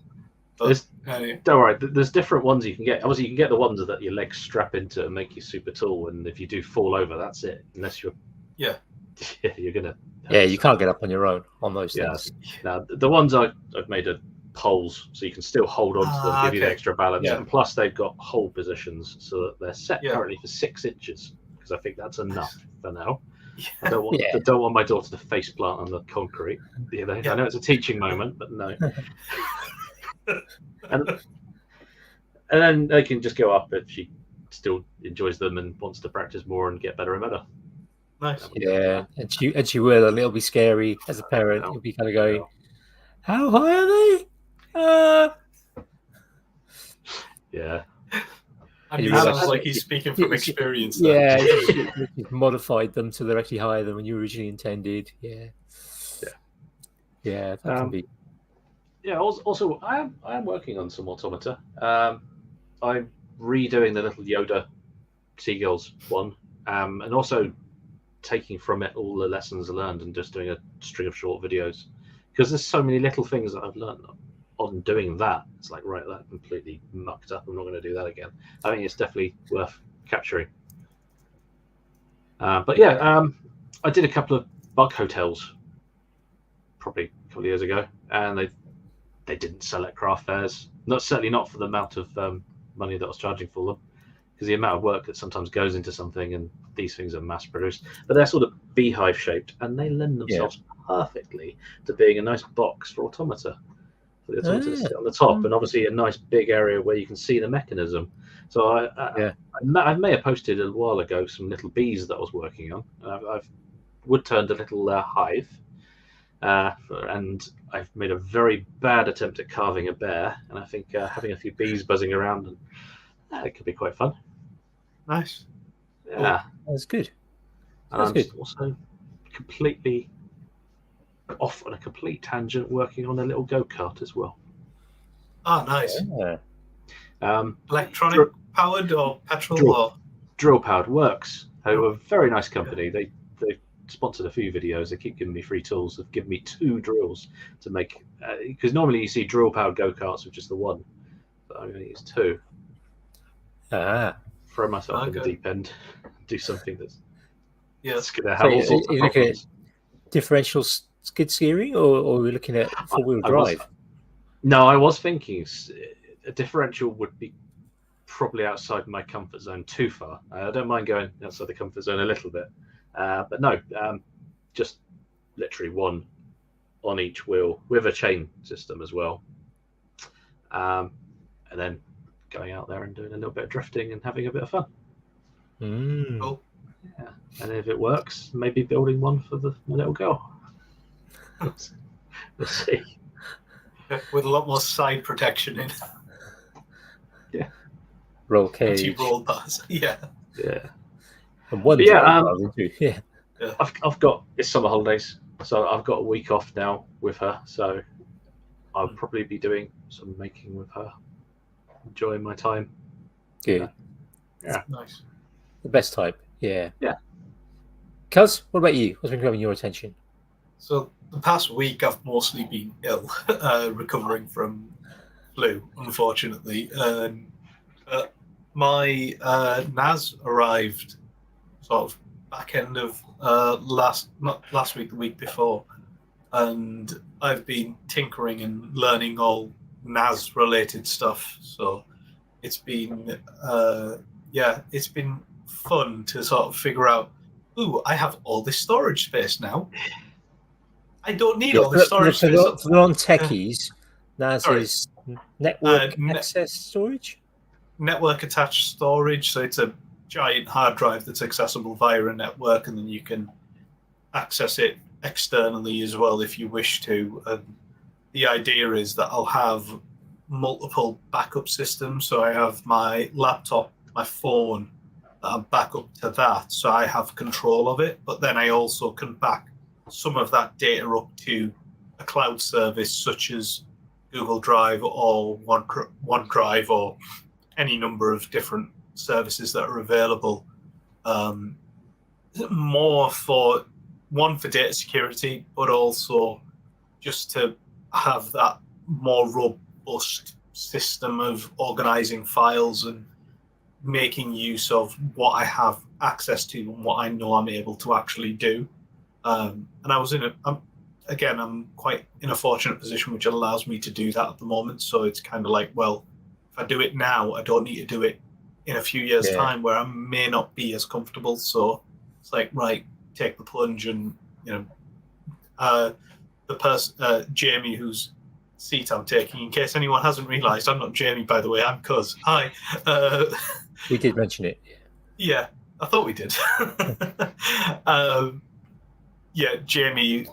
But, don't worry, there's different ones you can get. Obviously, you can get the ones that your legs strap into and make you super tall, and if you do fall over, that's it. Unless you're you're gonna. Yeah, you can't get up on your own on those things. Now the ones I've made are poles, so you can still hold on to them, give you the extra balance, and plus they've got hold positions, so that they're set currently for 6 inches, because I think that's enough for now. I don't want my daughter to face plant on the concrete. I know it's a teaching moment, but no. and then they can just go up if she still enjoys them and wants to practice more and get better and better. Nice. Yeah, and she will, and it'll be scary as a parent. You'll be kind of going, "How high are they?" Yeah. And he sounds like he's speaking from experience. Yeah, you've modified them so they're actually higher than when you originally intended. Yeah. That can be. Yeah. Also, I am working on some automata. I'm redoing the little Yoda Seagulls one, and also taking from it all the lessons learned and just doing a string of short videos, because there's so many little things that I've learned on doing that. It's like, right, that completely mucked up. I'm not going to do that again. I think it's definitely worth capturing. But yeah, I did a couple of bug hotels probably a couple of years ago, and they didn't sell at craft fairs. Certainly not for the amount of money that I was charging for them, because the amount of work that sometimes goes into something, and these things are mass produced, but they're sort of beehive shaped, and they lend themselves perfectly to being a nice box for automata. For the automata to sit on the top, and obviously a nice big area where you can see the mechanism. So I may have posted a while ago some little bees that I was working on. I've wood turned a little hive, and I've made a very bad attempt at carving a bear, and I think having a few bees buzzing around, and it could be quite fun. Nice. Yeah, That's good. and I'm also completely off on a complete tangent, working on a little go-kart as well. Oh, nice. Yeah. Electronic powered or petrol or drill powered works. Who are a very nice company. They sponsored a few videos. They keep giving me free tools. They've given me 2 drills to make, because normally you see drill powered go-karts with just the one, but I'm going to use 2. Throw myself in the deep end, do something that's going to have all sorts of problems. Differential skid steering, or are we looking at 4-wheel drive? No, I was thinking a differential would be probably outside my comfort zone too far. I don't mind going outside the comfort zone a little bit, but no, just literally one on each wheel with a chain system as well, and then going out there and doing a little bit of drifting and having a bit of fun. Cool. Yeah, and if it works, maybe building one for the little girl. We'll see. With a lot more side protection in. Yeah. Roll cage. Anti-roll bars. Yeah. And one. I've got it's summer holidays, so I've got a week off now with her. So I'll probably be doing some making with her, enjoying my time. Good. Yeah. Nice. The best type. Yeah. Yeah. Cuz, what about you? What's been grabbing your attention? So the past week I've mostly been ill, recovering from flu, unfortunately. My NAS arrived sort of back end of not last week, the week before, and I've been tinkering and learning all NAS related stuff. So it's been it's been fun to sort of figure out, ooh, I have all this storage space now. I don't need all this storage space. For non-techies, NAS is network access storage? Network attached storage. So it's a giant hard drive that's accessible via a network, and then you can access it externally as well if you wish to. And the idea is that I'll have multiple backup systems. So I have my laptop, my phone, that I'm back up to that. So I have control of it, but then I also can back some of that data up to a cloud service such as Google Drive or OneDrive or any number of different services that are available. More for data security, but also just to have that more robust system of organizing files and making use of what I have access to and what I know I'm able to actually do. And I was I'm quite in a fortunate position which allows me to do that at the moment. So it's kind of like, well, if I do it now, I don't need to do it in a few years' time where I may not be as comfortable. So it's like, right, take the plunge. And the person, Jamie, whose seat I'm taking, in case anyone hasn't realised, I'm not Jamie, by the way, I'm Cuz. Hi. We did mention it. Yeah, I thought we did. Jamie,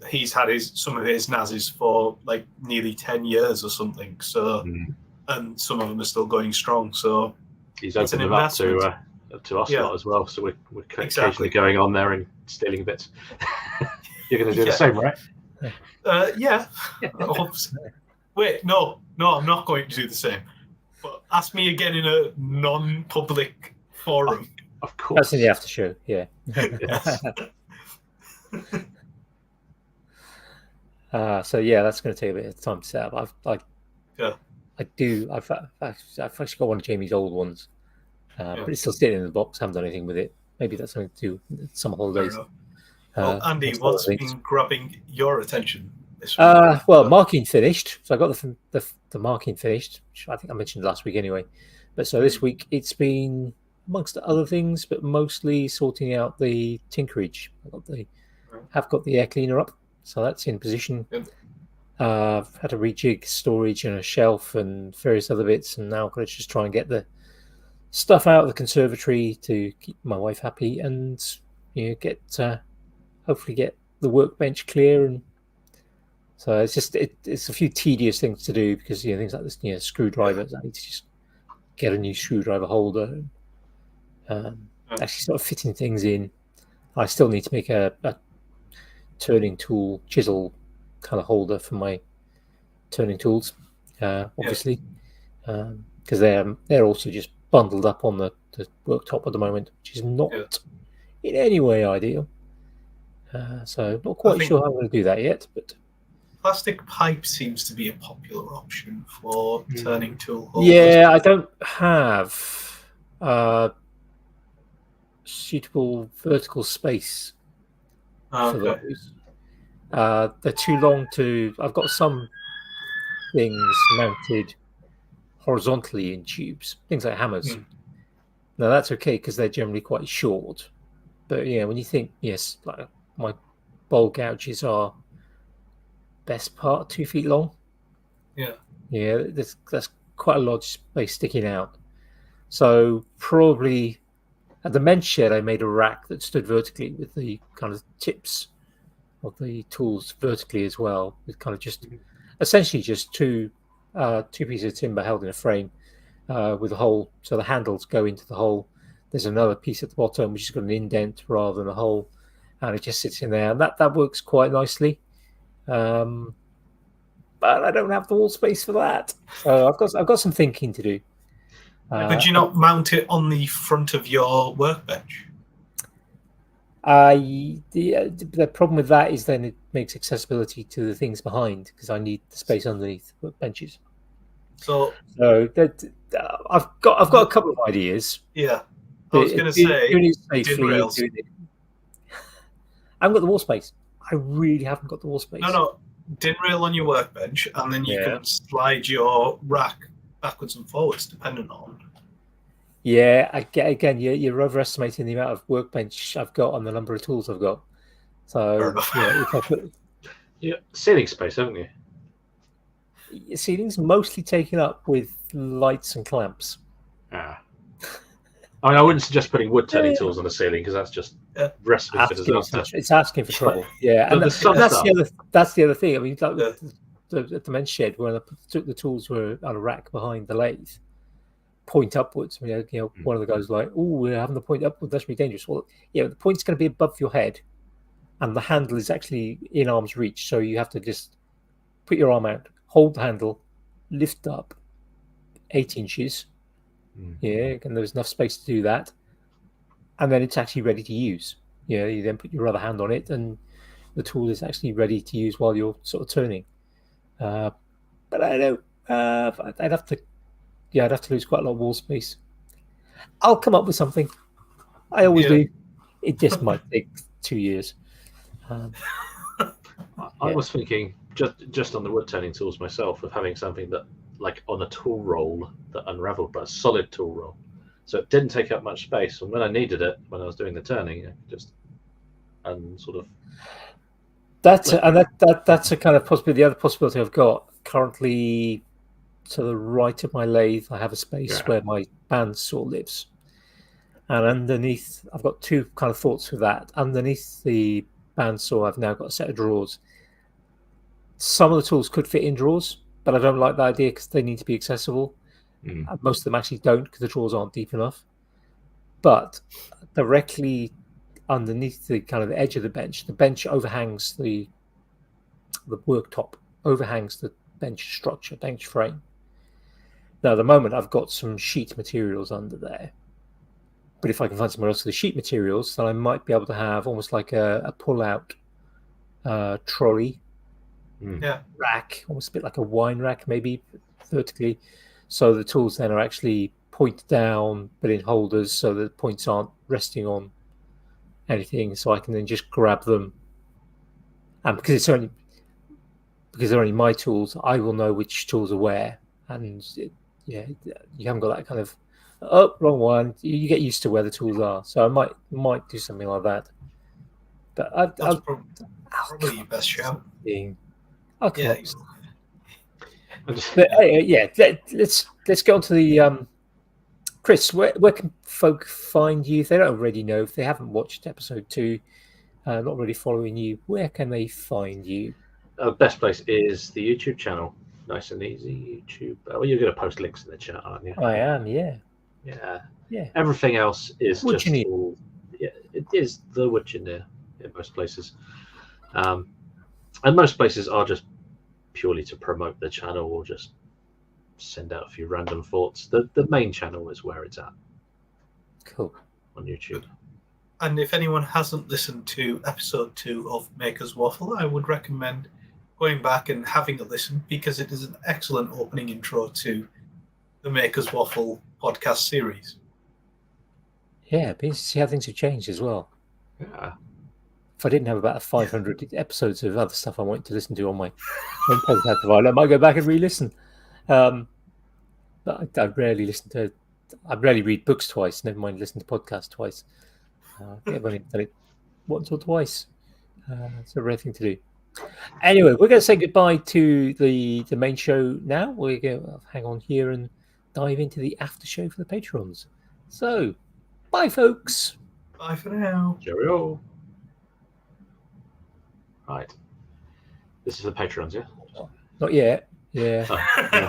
he's had some of his NASs for like nearly 10 years or something. So, and some of them are still going strong. So he's opened them up to us lot as well. So we're occasionally going on there and stealing bits. You're going to do the same, right? Yeah. Wait, no, I'm not going to do the same. But ask me again in a non-public forum. Of course. That's in the after show. Yeah. Yes. So that's going to take a bit of time to set up. I've actually got one of Jamie's old ones, but it's still sitting in the box. Haven't done anything with it. Maybe that's something to do with summer holidays. Well, Andy, what's been grabbing your attention this week? Well, marking finished. So I got the marking finished, which I think I mentioned last week anyway. But so this week it's been, amongst other things, but mostly sorting out the tinkerage. I've got the air cleaner up, so that's in position. I've had to rejig storage and a shelf and various other bits, and now I've got to just try and get the stuff out of the conservatory to keep my wife happy and hopefully get the workbench clear, and so it's just it's a few tedious things to do because things like this, screwdrivers. I need to just get a new screwdriver holder, actually sort of fitting things in. I still need to make a turning tool chisel kind of holder for my turning tools, obviously, because they're also just bundled up on the worktop at the moment, which is not in any way ideal. So not quite sure how I'm going to do that yet, but plastic pipe seems to be a popular option for turning tool holders. Yeah, I don't have suitable vertical space for those. They're too long to. I've got some things mounted horizontally in tubes, things like hammers. Now that's okay because they're generally quite short. But when you think, yes, like my bowl gouges are best part 2 feet long. That's quite a large space sticking out. So probably at the men's shed, I made a rack that stood vertically with the kind of tips of the tools vertically as well, with kind of just essentially just two pieces of timber held in a frame with a hole, so the handles go into the hole. There's another piece at the bottom which has got an indent rather than a hole, and it just sits in there, and that works quite nicely. But I don't have the wall space for that, so I've got some thinking to do. Could you not mount it on the front of your workbench? The problem with that is then it makes accessibility to the things behind, because I need the space underneath workbenches. So that I've got a couple of ideas. Yeah, I was going to say din rails. I haven't got the wall space. I really haven't got the wall space. No, din rail on your workbench, and then you can slide your rack backwards and forwards, depending on. Yeah, again, you're overestimating the amount of workbench I've got and the number of tools I've got. So if I put ceiling space, haven't you? Ceiling's mostly taken up with lights and clamps. I mean, I wouldn't suggest putting wood turning tools on the ceiling because that's just recipe for disaster. It's asking for trouble. Yeah, and that's the other thing. I mean, like at the men's shed, when I took the tools were on a rack behind the lathe, point upwards. One of the guys was like, "Oh, we're having the point upwards. That's really dangerous." Well, the point's going to be above your head, and the handle is actually in arm's reach. So you have to just put your arm out, hold the handle, lift up 8 inches. And there's enough space to do that, and then it's actually ready to use. You then put your other hand on it, and the tool is actually ready to use while you're sort of turning. But I don't. I'd have to lose quite a lot of wall space. I'll come up with something. I always do. It just might take 2 years. I was thinking just on the wood turning tools myself of having something that, like on a tool roll that unraveled, but a solid tool roll, so it didn't take up much space. And when I needed it, when I was doing the turning, just sort of. That's a kind of possibility. The other possibility I've got currently to the right of my lathe, I have a space where my bandsaw lives, and underneath, I've got two kind of thoughts with that. Underneath the bandsaw, I've now got a set of drawers. Some of the tools could fit in drawers, but I don't like the idea because they need to be accessible. Most of them actually don't because the drawers aren't deep enough. But directly underneath the kind of the edge of the bench overhangs the worktop, overhangs the bench structure, bench frame. Now, at the moment, I've got some sheet materials under there. But if I can find somewhere else for the sheet materials, then I might be able to have almost like a pull-out trolley rack, almost a bit like a wine rack, maybe vertically. So the tools then are actually pointed down, but in holders, so the points aren't resting on anything. So I can then just grab them, and because they're only my tools, I will know which tools are where. And you haven't got that kind of wrong one. You get used to where the tools are. So I might do something like that. But that's probably your best shout. I'll come up. But let's go on to the Chris. Where can folk find you if they don't already know, if they haven't watched episode 2? not really following you, where can they find you? Best place is the YouTube channel. Nice and easy, YouTube. Well, you're going to post links in the chat, aren't you? I am, yeah. Yeah. Yeah. Everything else is just Woodgineer. all. Yeah, it is the Woodgineer in most places. And most places are just purely to promote the channel or just send out a few random thoughts. The main channel is where it's at Cool. on YouTube. And if anyone hasn't listened to episode 2 of Maker's Waffle, I would recommend going back and having a listen because it is an excellent opening intro to the Maker's Waffle podcast series. Yeah, but you see how things have changed as well. Yeah. If I didn't have about 500 episodes of other stuff I wanted to listen to on my own podcast provider, I might go back and re-listen. But I rarely listen to. I rarely read books twice. Never mind listen to podcasts twice. I think I've only done it once or twice. It's a rare thing to do. Anyway, we're going to say goodbye to the main show now. We're going to hang on here and dive into the after show for the patrons. So, bye, folks. Bye for now. Cheerio. Right. This is the Patrons, yeah? Not yet. Yeah. Oh, yeah.